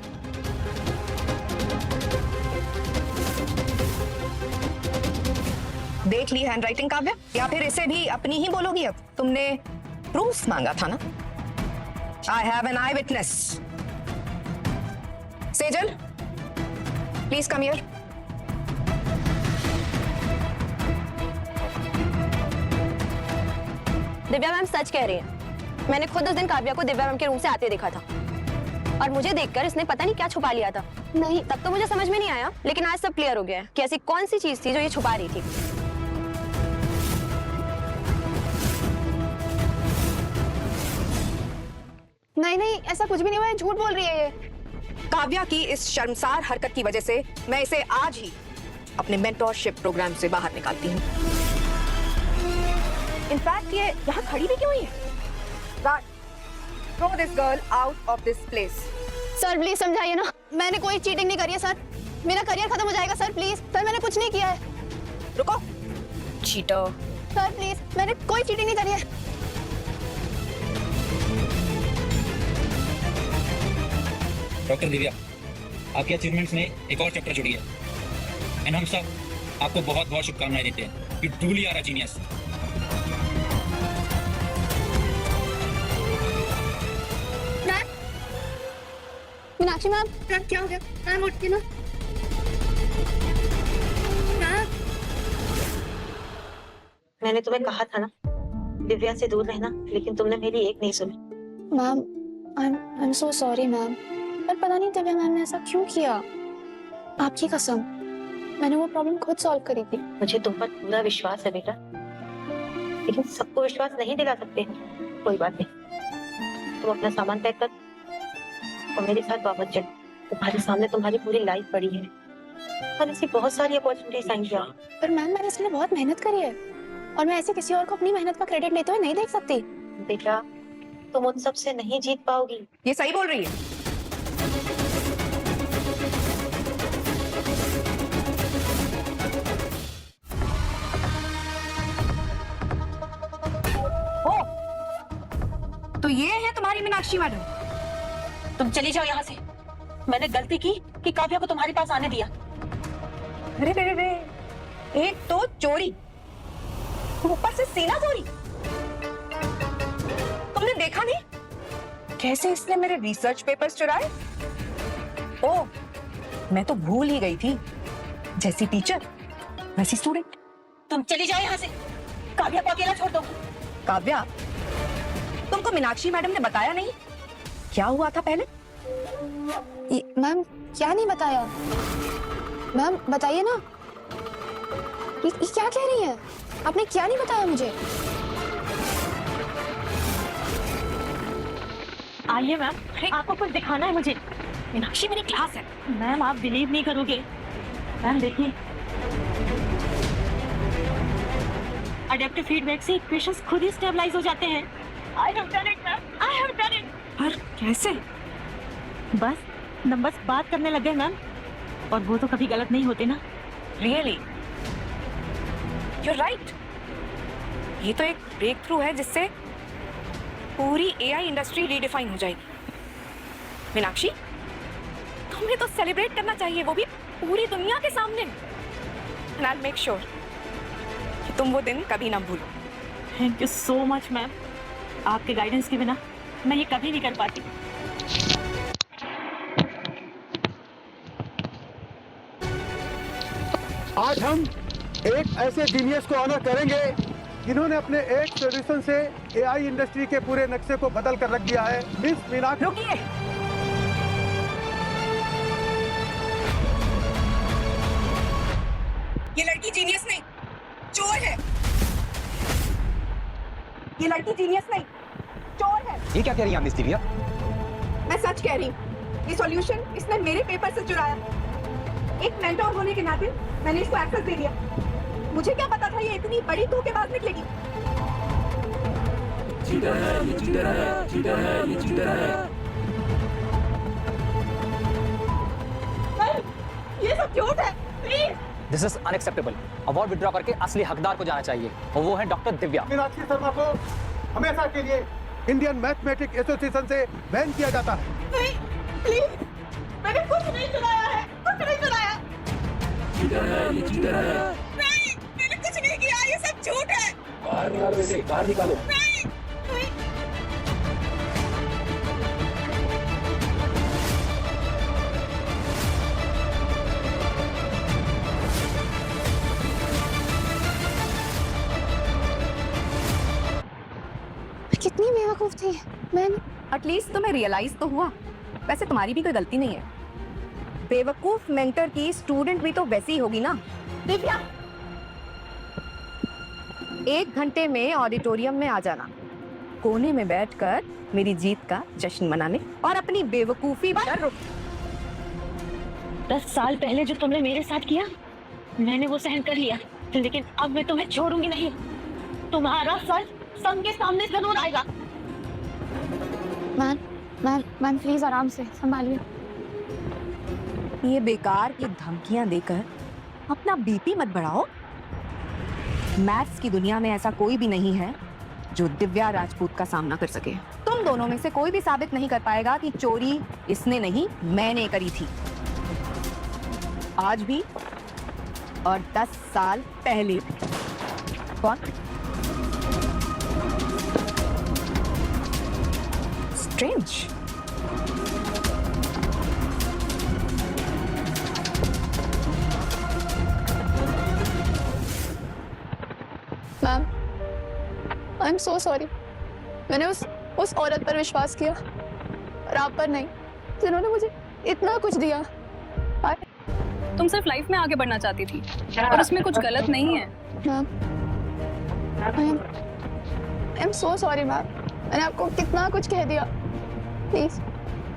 देख ली हैंडराइटिंग काव्या, या फिर इसे भी अपनी ही बोलोगी? अब तुमने प्रूफ मांगा था ना। I have an eyewitness. Sejal, please come here. Divya ma'am सच कह रही हैं। मैंने खुद उस दिन काव्या को दिव्या मैम के रूम से आते देखा था, और मुझे देखकर इसने पता नहीं क्या छुपा लिया था। नहीं, तब तो मुझे समझ में नहीं आया, लेकिन आज सब क्लियर हो गया है कि ऐसी कौन सी चीज थी जो ये छुपा रही थी। नहीं, ऐसा कुछ भी नहीं हुआ है, झूठ बोल रही है ये। काव्या की इस शर्मसार हरकत की वजह से मैं इसे आज ही अपने मेंटोरशिप प्रोग्राम से बाहर निकालती हूँ। इनफैक्ट ये यहाँ खड़ी भी क्यों है? Throw this girl out of this place. Sir please समझाइए ना, मैंने कोई चीटिंग नहीं करी है सर। मेरा करियर खत्म हो जाएगा सर, प्लीज सर, मैंने कुछ नहीं किया है। रुको, चीटर। सर प्लीज, मैंने कोई चीटिंग नहीं करी है। डॉक्टर दिव्या, आपके अचीवमेंट्स में एक और चैप्टर जुड़ी है, एंड हम सब आपको बहुत बहुत शुभकामनाएं देते हैं। You truly are a genius. Meenakshi ma'am, क्या हो गया? मैम उठती ना। मैंने तुम्हें कहा था ना दिव्या से दूर रहना, लेकिन तुमने मेरी एक नहीं सुनी। Ma'am, I am so sorry ma'am, पर पता नहीं दिव्या मैम ने ऐसा क्यों किया। आपकी कसम, मैंने वो प्रॉब्लम खुद सॉल्व करी थी। मुझे तुम पर पूरा विश्वास है बेटा, लेकिन सबको विश्वास नहीं दिला सकते। कोई बात नहीं, तुम अपना सामान पैक कर और मेरे साथ वापस चलो। तुम्हारे सामने तुम्हारी पूरी लाइफ पड़ी है, और ऐसी बहुत सारी अपॉर्चुनिटीज आएंगी। पर मैम मैंने इसके लिए बहुत मेहनत करी है और मैं ऐसे किसी और को अपनी मेहनत का क्रेडिट लेते हुए नहीं देख सकती। बेटा तुम उन सब से नहीं जीत पाओगी। ये सही बोल रही है। ओ, तो ये है तुम्हारी मीनाक्षी मैडम। तुम चली जाओ यहाँ से। मैंने गलती की कि काव्या को तुम्हारे पास आने दिया। अरे रे रे, एक तो चोरी, ऊपर से सीना चोरी। तुमने देखा नहीं कैसे इसने मेरे रिसर्च पेपर्स चुराए? ओ, मैं तो भूल ही गई थी, जैसी टीचर वैसी स्टूडेंट। तुम चली जाओ यहाँ से। काव्या को अकेला छोड़ दो। काव्या, तुमको मीनाक्षी मैडम ने बताया नहीं क्या हुआ था पहले? मैम क्या नहीं बताया? मैम बताइए ना, ये क्या कह रही है? आपने क्या नहीं बताया मुझे? आइए मैम, आपको कुछ दिखाना है मुझे। मीनाक्षी मेरी क्लास है। मैम आप बिलीव नहीं करोगे। मैम देखिए, अडैप्टिव फीडबैक से इक्वेशंस खुद ही स्टेबलाइज हो जाते हैं। I have done it ma'am, I have done it. पर कैसे? बस नंबर्स बात करने लग गए मैम, और वो तो कभी गलत नहीं होते ना। रियली? You're right. ये तो एक ब्रेक थ्रू है जिससे पूरी एआई इंडस्ट्री रीडिफाइन हो जाएगी। मीनाक्षी, तुम्हें तो सेलिब्रेट करना चाहिए, वो भी पूरी दुनिया के सामने। And I'll make sure कि तुम वो दिन कभी ना भूलो। Thank you so much ma'am. आपके गाइडेंस के बिना मैं ये कभी नहीं कर पाती। आज हम एक ऐसे जीनियस को ऑनर करेंगे जिन्होंने अपने एक सॉल्यूशन से एआई इंडस्ट्री के पूरे नक्शे को बदल कर रख दिया है। मिस मीनाक्षी। रुकिए, ये लड़की जीनियस नहीं, चोर है। ये लड़की जीनियस नहीं, चोर है। ये क्या कह रही है मिस दिव्या? मैं सच कह रही हूँ, ये सॉल्यूशन इसने मेरे पेपर से चुराया। एक मेंटोर होने के नाते मैंने इसको एक्सेस दे दिया। मुझे क्या पता था ये इतनी बड़ी धोखेबाज निकलेगी। चीटर है, ये चीटर है, चीटर है, ये चीटर है। ये सब झूठ है, please. This is unacceptable. Award withdraw करके असली हकदार को जाना चाहिए, और वो है डॉक्टर दिव्या। मीनाक्षी शर्मा को हमेशा के लिए इंडियन मैथमेटिक्स एसोसिएशन से बैन किया जाता है। नहीं, प्लीज, मैंने कुछ नहीं चुराया है, कुछ नहीं चुराया। चीटर है, ये चीटर है। नहीं, मैंने कुछ नहीं किया, ये सब झूठ है। बाहर निकालो इसे, बाहर निकालो। नहीं, नहीं। कितनी बेवकूफ थी मैं। एटलीस्ट तुम्हें रियलाइज तो हुआ। वैसे तुम्हारी भी कोई गलती नहीं है। बेवकूफ मेंटर की स्टूडेंट भी तो वैसी ही होगी ना। दिव्या, 1 घंटे में ऑडिटोरियम में आ जाना, कोने में बैठकर मेरी जीत का जश्न मनाने और अपनी बेवकूफी पर 10 साल पहले जो तुमने मेरे साथ किया, मैंने वो सहन कर लिया, लेकिन अब मैं तुम्हें छोड़ूंगी नहीं। तुम्हारा सर सबके सामने जरूर आएगा। मैम प्लीज आराम से संभालिए। ये बेकार की धमकियां देकर अपना बीपी मत बढ़ाओ। मैथ्स की दुनिया में ऐसा कोई भी नहीं है जो दिव्या राजपूत का सामना कर सके। तुम दोनों में से कोई भी साबित नहीं कर पाएगा कि चोरी इसने नहीं, मैंने करी थी। आज भी और 10 साल पहले भी। कौन? Strange. Ma'am I am so sorry. मैंने उस औरत पर विश्वास किया और आप पर नहीं, जिन्होंने मुझे इतना कुछ दिया। तुम सिर्फ लाइफ में आगे बढ़ना चाहती थी और उसमें कुछ गलत नहीं है। Ma'am I am so sorry ma'am. मैंने आपको कितना कुछ कह दिया। प्लीज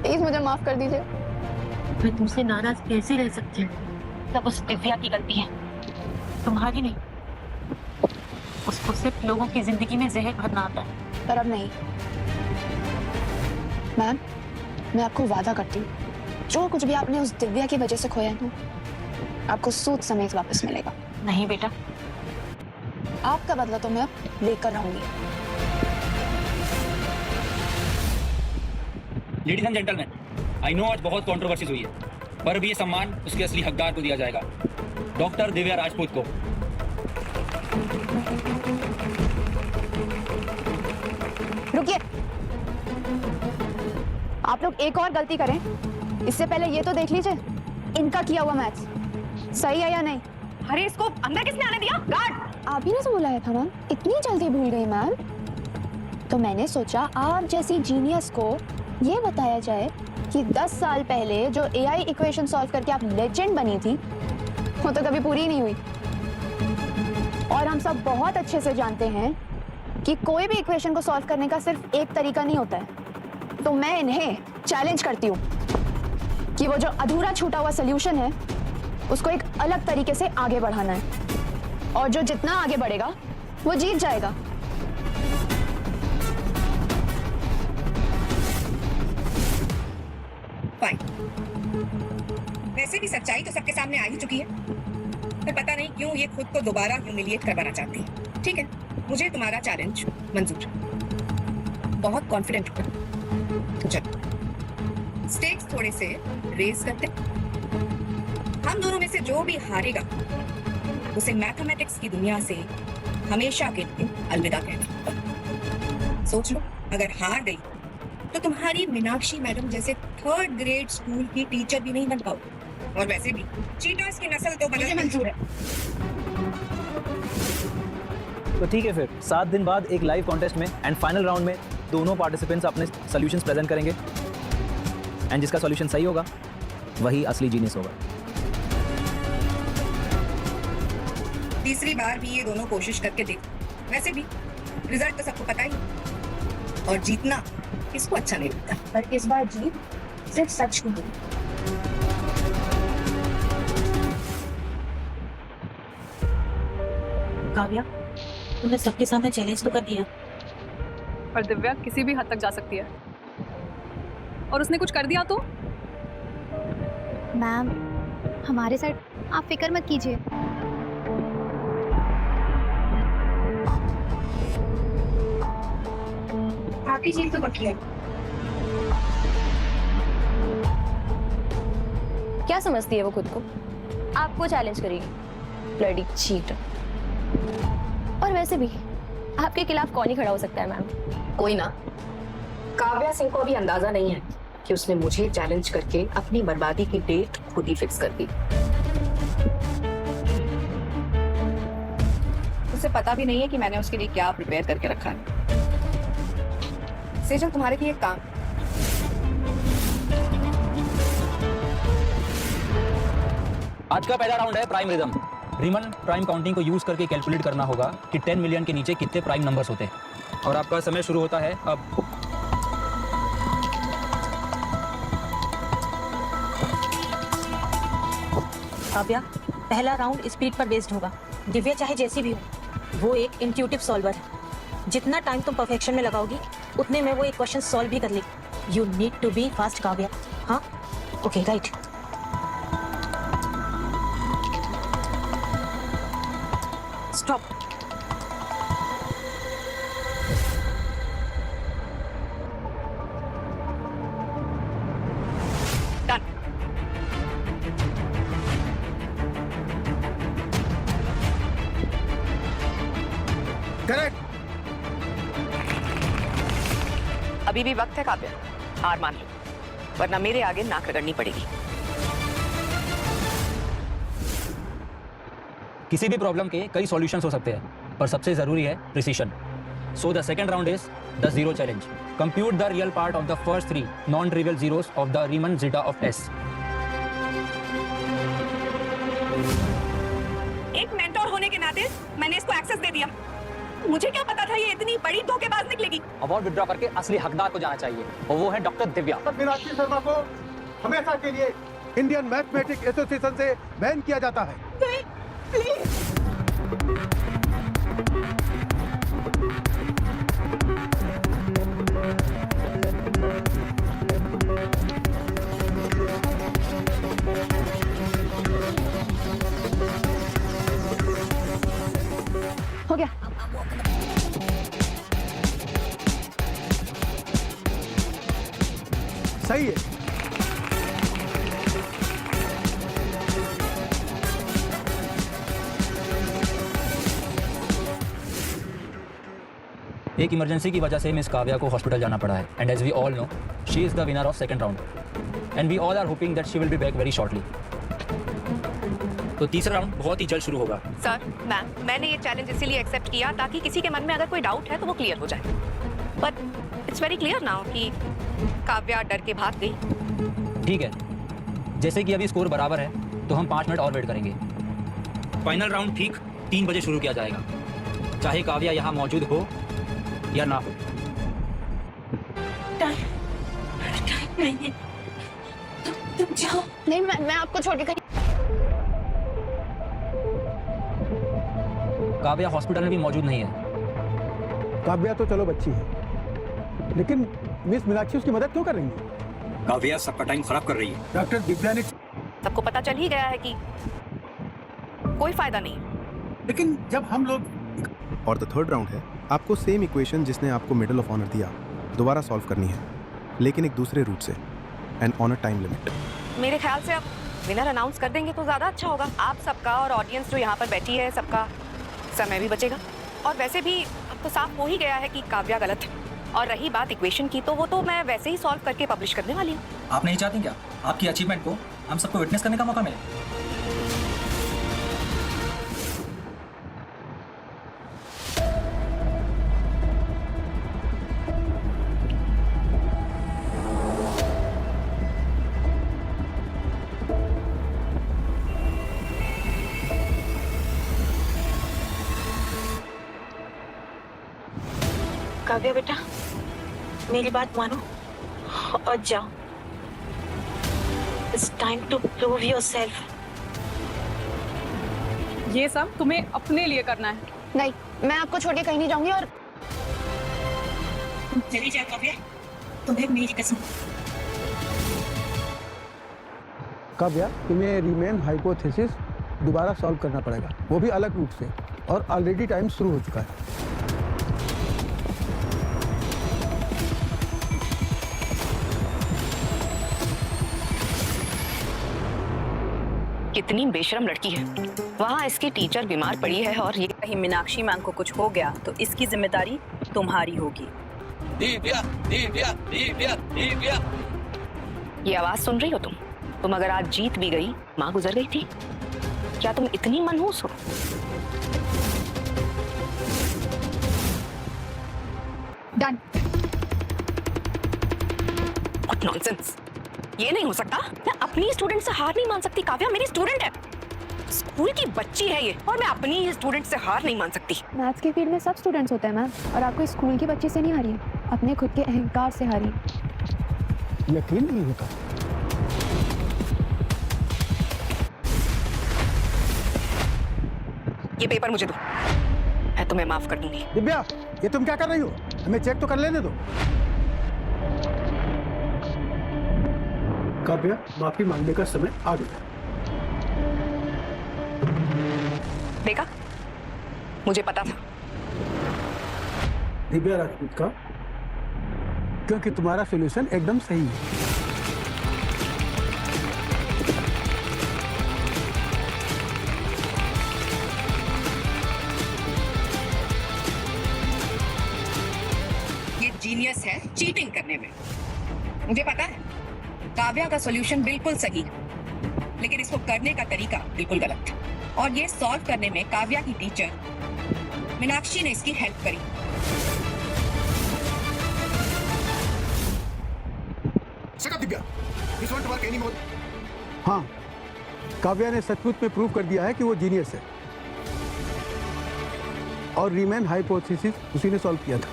प्लीज मुझे माफ कर दीजिए। मैं तुमसे नाराज कैसे रह सकती हूँ? सब उस दिव्या की गलती है, तुम्हारी नहीं। उसको सिर्फ लोगों की जिंदगी में जहर भरना आता है। पर अब नहीं मैम, मैं आपको वादा करती हूँ, जो कुछ भी आपने उस दिव्या की वजह से खोया है ना, आपको सूद समेत वापस मिलेगा। नहीं बेटा, आपका बदला तो मैं अब लेकर रहूंगी। Ladies and gentleman, I know आज बहुत कंट्रोवर्सीज हुई है, पर अब ये सम्मान उसके असली हकदार को दिया जाएगा, डॉक्टर दिव्या राजपूत को। रुकिए, आप लोग एक और गलती करें इससे पहले ये तो देख लीजिए इनका किया हुआ मैच सही है या नहीं। अरे इसको अंदर किसने आने दिया? गार्ड! आप ही ने तो बुलाया था मैम, इतनी जल्दी भूल गई मैम। तो मैंने सोचा आप जैसी जीनियस को ये बताया जाए कि 10 साल पहले जो एआई इक्वेशन सॉल्व करके आप लेजेंड बनी थी, वो तो कभी पूरी नहीं हुई। और हम सब बहुत अच्छे से जानते हैं कि कोई भी इक्वेशन को सॉल्व करने का सिर्फ एक तरीका नहीं होता है। तो मैं इन्हें चैलेंज करती हूँ कि वो जो अधूरा छूटा हुआ सोल्यूशन है उसको एक अलग तरीके से आगे बढ़ाना है, और जो जितना आगे बढ़ेगा वो जीत जाएगा। फाइन। वैसे भी सच्चाई तो सबके सामने आ ही चुकी है, पर पता नहीं क्यों ये खुद को दोबारा ह्यूमिलिएट करवाना चाहती है। ठीक है, मुझे तुम्हारा चैलेंज मंजूर। बहुत कॉन्फिडेंट हो, तो चलो स्टेक्स थोड़े से रेज करते। हम दोनों में से जो भी हारेगा उसे मैथमेटिक्स की दुनिया से हमेशा के लिए अलविदा कहना। सोच लो, अगर हार गई तो तुम्हारी मीनाक्षी मैडम जैसे 3rd ग्रेड स्कूल की टीचर भी नहीं बन पाओ। और वैसे भी चीटर्स की नस्ल तो बदलना मंजूर है। तो ठीक है, फिर 7 दिन बाद एक लाइव कॉन्टेस्ट में एंड फाइनल राउंड में दोनों पार्टिसिपेंट्स अपने सॉल्यूशंस प्रेजेंट करेंगे, एंड जिसका सॉल्यूशन सही होगा वही असली जीनियस होगा। तीसरी बार भी ये दोनों कोशिश करके देखो। वैसे भी रिजल्ट तो सबको पता ही, और जीतना किसको अच्छा नहीं लगता, पर इस बार जीत सिर्फ सच को हुई। काव्या, तुमने सबके सामने चैलेंज तो कर दिया, पर दिव्या किसी भी हद तक जा सकती है, और उसने कुछ कर दिया तो? मैम, हमारे साइड आप फिक्र मत कीजिए। आपकी जीत तो पक्की है। क्या समझती है वो खुद को? आपको चैलेंज करेगी, ब्लडी चीटर। और वैसे भी आपके खिलाफ कौन ही खड़ा हो सकता है मैम? कोई ना। काव्या सिंह को अभी अंदाजा नहीं है कि उसने मुझे चैलेंज करके अपनी बर्बादी की डेट खुद ही फिक्स कर दी। उसे पता भी नहीं है कि मैंने उसके लिए क्या प्रिपेयर करके रखा है। सेजल, तुम्हारे लिए एक काम। आज का पहला राउंड है प्राइम रिदम। रीमन प्राइम काउंटिंग को यूज करके कैलकुलेट करना होगा कि 10 मिलियन के नीचे कितने प्राइम नंबर्स होते हैं, और आपका समय शुरू होता है अब। काव्या, पहला राउंड स्पीड पर बेस्ड होगा। दिव्या चाहे जैसी भी हो, वो एक इंट्यूटिव सॉल्वर है। जितना टाइम तुम परफेक्शन में लगाओगी उतने में वो एक क्वेश्चन सॉल्व भी कर लेगी। You need to be fast Kavya. हाँ, ओके, राइट। स्टॉप। करेक्ट। अभी भी वक्त है काव्या, हार मान लो, वरना मेरे आगे नाक रगड़नी पड़ेगी। किसी भी प्रॉब्लम के कई सॉल्यूशंस हो सकते हैं, पर सबसे जरूरी है precision. So the second round is the zero challenge. Compute the real part of the first 3 non trivial zeros of the Riemann zeta of s. एक मेंटोर होने के नाते मैंने इसको एक्सेस दे दिया। मुझे क्या पता था ये इतनी बड़ी धोखेबाज निकलेगी। अवार्ड विड्रॉ करके असली हकदार को जाना चाहिए, और वो है डॉक्टर दिव्या। मीनाक्षी शर्मा को हमेशा के लिए इंडियन मैथमेटिक्स एसोसिएशन से बैन किया जाता है। हो गया। सही है। एक इमरजेंसी की वजह से मिस काव्या को हॉस्पिटल जाना पड़ा है and as we all know she is the winner of second round and we all are hoping that she will be back very shortly. तो तीसरा राउंड बहुत ही जल्द शुरू होगा। सर, मैम, मैंने ये चैलेंज इसीलिए एक्सेप्ट किया ताकि किसी के मन में अगर कोई डाउट है तो वो क्लियर हो जाए। But it's very clear now कि काव्या डर के भाग गई। ठीक है, जैसे कि अभी स्कोर बराबर है तो हम 5 मिनट और वेट करेंगे। फाइनल राउंड ठीक 3 बजे शुरू किया जाएगा, चाहे काव्या यहाँ मौजूद हो या ना हो। तुम जाओ। नहीं, मैं आपको छोड़ के कहीं। काव्या हॉस्पिटल में भी मौजूद नहीं है। काव्या तो चलो बच्ची है, लेकिन मिस मीनाक्षी उसकी मदद क्यों कर रही है? काव्या सबका टाइम खराब कर रही है। डॉक्टर दिव्या ने सबको पता चल ही गया है कि कोई फायदा नहीं। लेकिन जब हम लोग और द थर्ड राउंड है, आपको सेम इक्वेशन जिसने आपको मेडल ऑफ ऑनर दिया दोबारा सॉल्व करनी है, लेकिन एक दूसरे रूट से and on a time limit. मेरे ख्याल से अब विनर अनाउंस कर देंगे तो ज़्यादा अच्छा होगा। आप सबका और ऑडियंस जो यहाँ पर बैठी है सबका समय भी बचेगा। और वैसे भी अब तो साफ हो ही गया है कि काव्या गलत है। और रही बात इक्वेशन की, तो वो तो मैं वैसे ही सॉल्व करके पब्लिश करने वाली हूँ। आप नहीं चाहती क्या आपकी अचीवमेंट को हम सबको विटनेस करने का मौका मिले? काव्या बेटा, मेरी बात मानो और जाओ। It's time to prove yourself. ये सब तुम्हें अपने लिए करना है। नहीं, मैं आपको छोड़ के कहीं नहीं जाऊंगी। और चली जा काव्या, तुम्हें मेरी कसम। काव्या, तुम्हें रीमेन हाइपोथेसिस दोबारा सॉल्व करना पड़ेगा, वो भी अलग रूप से, और ऑलरेडी टाइम शुरू हो चुका है। कितनी बेशरम लड़की है। वहाँ इसकी टीचर बीमार पड़ी है और ये कहीं मीनाक्षी मैम को कुछ हो गया तो इसकी जिम्मेदारी तुम्हारी होगी। दिव्या, दिव्या, दिव्या, दिव्या। ये आवाज सुन रही हो तुम अगर आज जीत भी गई, माँ गुजर गई थी, क्या तुम इतनी मनहूस हो? डन। What nonsense! ये नहीं हो सकता। मैं अपनी स्टूडेंट से हार नहीं मान सकती। काव्या मेरी स्टूडेंट है, स्कूल की बच्ची है ये, और मैं अपनी स्टूडेंट से हार नहीं मान सकती। मैथ्स के फील्ड में सब स्टूडेंट्स होते हैं मैम, और आपको स्कूल की बच्ची से नहीं हारी, अपने खुद के अहंकार से हारी। यकीन नहीं होता। ये पेपर मुझे दो, मैं तुम्हें माफ कर दूंगी। दिव्या, ये तुम क्या कर रही हो? हमें चेक तो कर लेने दो। काव्या, माफी मांगने का समय आ गया। देखा, मुझे पता था। दिव्या राजपूत का, क्योंकि तुम्हारा सॉल्यूशन एकदम सही है। ये जीनियस है चीटिंग करने में। मुझे पता है काव्या का सॉल्यूशन बिल्कुल सही है, लेकिन इसको करने का तरीका बिल्कुल गलत था। और ये सॉल्व करने में काव्या की टीचर मीनाक्षी ने इसकी हेल्प करी। दिव्या, इस वक्त वर्क एनी मोर। हाँ, काव्या ने सचमुच में प्रूव कर दिया है कि वो जीनियस है, और रीमैन हाइपोथेसिस उसी ने सॉल्व किया था,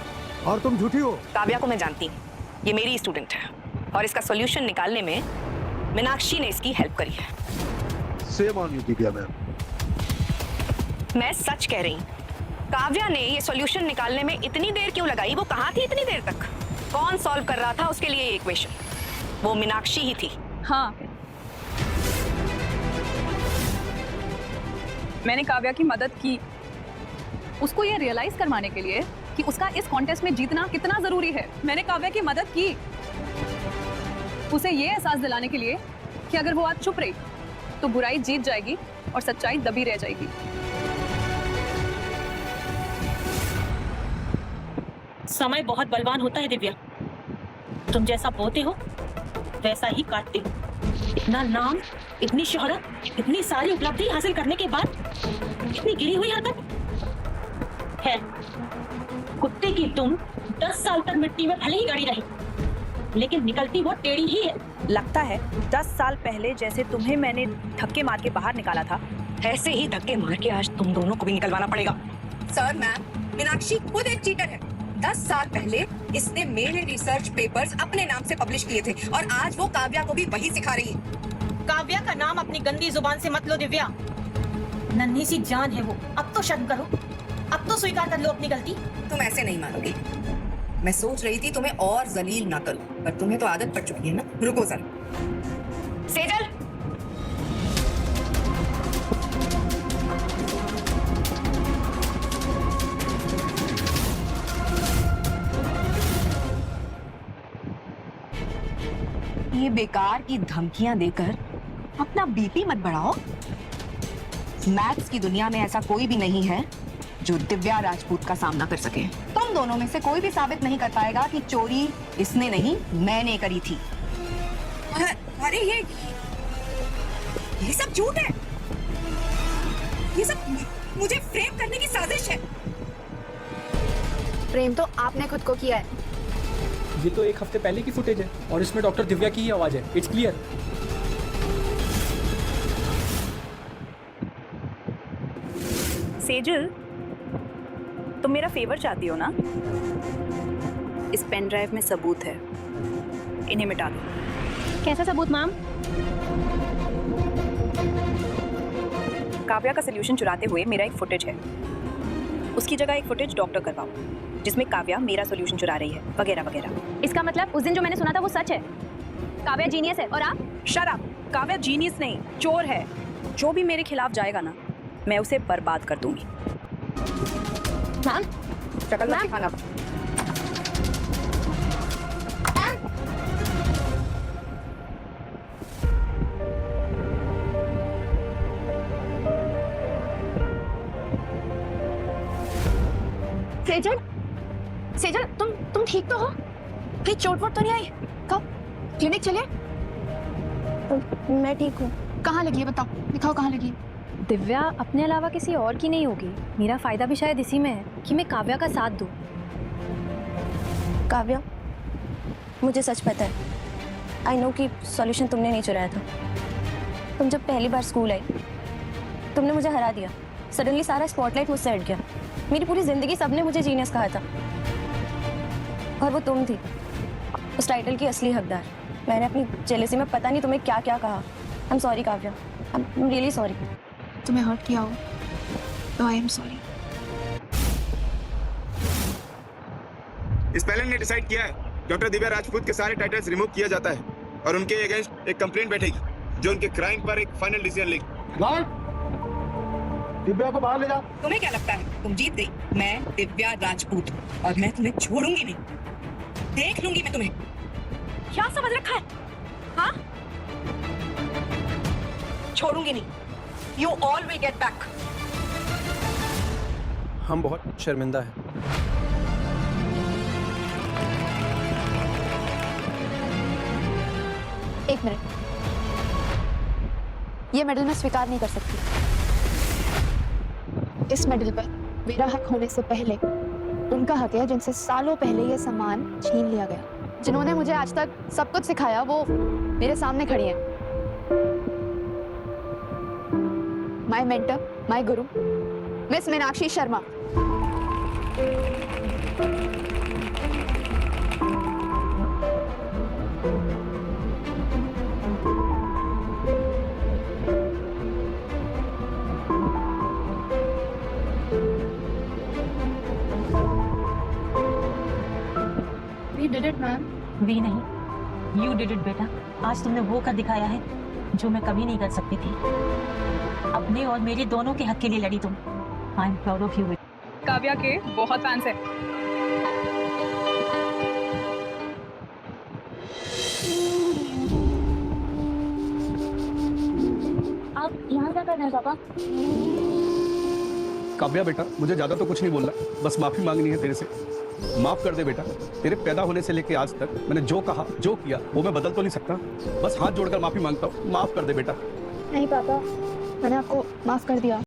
और तुम झूठी हो। काव्या को मैं जानती हूँ, ये मेरी स्टूडेंट है, और इसका सॉल्यूशन निकालने में मीनाक्षी ने इसकी हेल्प करी है। Same on you Divya ma'am. मैं सच कह रही हूँ, काव्या ने ये सॉल्यूशन निकालने में इतनी देर क्यों लगाई? वो कहाँ थी इतनी देर तक? कौन सॉल्व कर रहा था उसके लिए ये इक्वेशन? वो मीनाक्षी ही थी। हाँ, मैंने काव्या की मदद की, उसको ये रियलाइज करवाने के लिए कि उसका इस कॉन्टेस्ट में जीतना कितना जरूरी है। मैंने काव्या की मदद की, उसे ये एहसास दिलाने के लिए कि अगर वो आज चुप रही तो बुराई जीत जाएगी और सच्चाई दबी रह जाएगी। समय बहुत बलवान होता है दिव्या, तुम जैसा बोते हो वैसा ही काटते हो। इतना नाम, इतनी शोहरत, इतनी सारी उपलब्धि हासिल करने के बाद इतनी गिरी हुई हरकत है। कुत्ते की तुम 10 साल तक मिट्टी में भले ही गड़ी रही, लेकिन निकलती वो टेढ़ी ही है। लगता है 10 साल पहले जैसे तुम्हें मैंने धक्के मार के बाहर निकाला था, ऐसे ही धक्के मार के आज तुम दोनों को भी निकलवाना पड़ेगा। सर मैम, मीनाक्षी खुद एक चीटर है। 10 साल पहले इसने मेरे रिसर्च पेपर्स अपने नाम से पब्लिश किए थे और आज वो काव्या को भी वही सिखा रही है। काव्या का नाम अपनी गंदी जुबान से मत लो दिव्या, नन्ही सी जान है वो। अब तो शर्म करो, अब तो स्वीकार कर लो अपनी गलती। तुम ऐसे नहीं मानोगी। मैं सोच रही थी तुम्हें और जलील ना करूं, पर तुम्हें तो आदत पड़ चुकी है ना। रुको जरा। सेजल, ये बेकार की धमकियां देकर अपना बीपी मत बढ़ाओ। मैथ्स की दुनिया में ऐसा कोई भी नहीं है जो दिव्या राजपूत का सामना कर सके। तुम दोनों में से कोई भी साबित नहीं कर पाएगा कि चोरी इसने नहीं, मैंने करी थी। अरे ये सब झूठ है। ये सब मुझे फ्रेम करने की साजिश है। प्रेम तो आपने खुद को किया है। ये तो एक हफ्ते पहले की फुटेज है और इसमें डॉक्टर दिव्या की ही आवाज है। It's clear. सेजल, तुम मेरा फेवर चाहती हो ना? इस पेन ड्राइव में सबूत है, इन्हें मिटा दो। कैसा सबूत मैम? काव्या का सोल्यूशन चुराते हुए मेरा एक फुटेज है, उसकी जगह एक फुटेज डॉक्टर करवाओ जिसमें काव्या मेरा सोल्यूशन चुरा रही है, वगैरह वगैरह। इसका मतलब उस दिन जो मैंने सुना था वो सच है? काव्या जीनियस है और आप? Shut up. काव्या जीनियस नहीं, चोर है। जो भी मेरे खिलाफ जाएगा ना, मैं उसे बर्बाद कर दूंगी। मैम, शक्ल मत दिखाना। सेजल, सेजल, तुम ठीक तो हो? कहीं चोट वोट तो नहीं आई? कब क्लिनिक चले? मैं ठीक हूँ। कहाँ लगी है बताओ, दिखाओ कहाँ लगी है। दिव्या अपने अलावा किसी और की नहीं होगी। मेरा फायदा भी शायद इसी में है कि मैं काव्या का साथ दूँ। काव्या, मुझे सच पता है, आई नो कि सॉल्यूशन तुमने नहीं चुराया था। तुम जब पहली बार स्कूल आई, तुमने मुझे हरा दिया। सडनली सारा स्पॉटलाइट मुझसे हट गया। मेरी पूरी जिंदगी सबने मुझे जीनियस कहा था और वो तुम थी उस टाइटल की असली हकदार। मैंने अपनी जेलसी में पता नहीं तुम्हें क्या क्या कहा। I am sorry Kavya, I am really sorry. तुम्हें हर्ट किया हो तो आई एम सॉरी। इस पैनल ने डिसाइड किया है डॉक्टर दिव्या राजपूत के सारे टाइटल्स रिमूव किया जाता है और उनके अगेंस्ट एक कंप्लेंट बैठेगी जो उनके क्राइम पर एक फाइनल डिसीजन लेगी। दिव्या को बाहर ले जाओ। तुम्हें क्या लगता है तुम जीत गई? मैं दिव्या राजपूत और मैं तुम्हें छोड़ूंगी नहीं। देख लूंगी मैं तुम्हें। क्या समझ रखा है? हाँ, छोड़ूंगी नहीं। You all will get back. हम बहुत शर्मिंदा हैं। एक मिनट, ये मेडल मैं स्वीकार नहीं कर सकती। इस मेडल पर मेरा हक होने से पहले उनका हक है जिनसे सालों पहले ये सम्मान छीन लिया गया। जिन्होंने मुझे आज तक सब कुछ सिखाया वो मेरे सामने खड़ी हैं। My mentor, my guru, miss Meenakshi Sharma. did it, ma'am. We नहीं, यू डिड इट बेटा। आज तुमने वो कर दिखाया है जो मैं कभी नहीं कर सकती थी। अपने और मेरे दोनों के हक के लिए लड़ी तुम। I am proud of you. Kavya के बहुत फैंस हैं। आप यहाँ क्या कर रहे हैं पापा? काव्या बेटा, मुझे ज्यादा तो कुछ नहीं बोलना, बस माफी मांगनी है तेरे से। माफ कर दे बेटा। तेरे पैदा होने से लेके आज तक मैंने जो कहा जो किया वो मैं बदल तो नहीं सकता, बस हाथ जोड़कर माफी मांगता हूँ। माफ कर दे बेटा। नहीं पापा, मैंने आपको माफ कर दिया।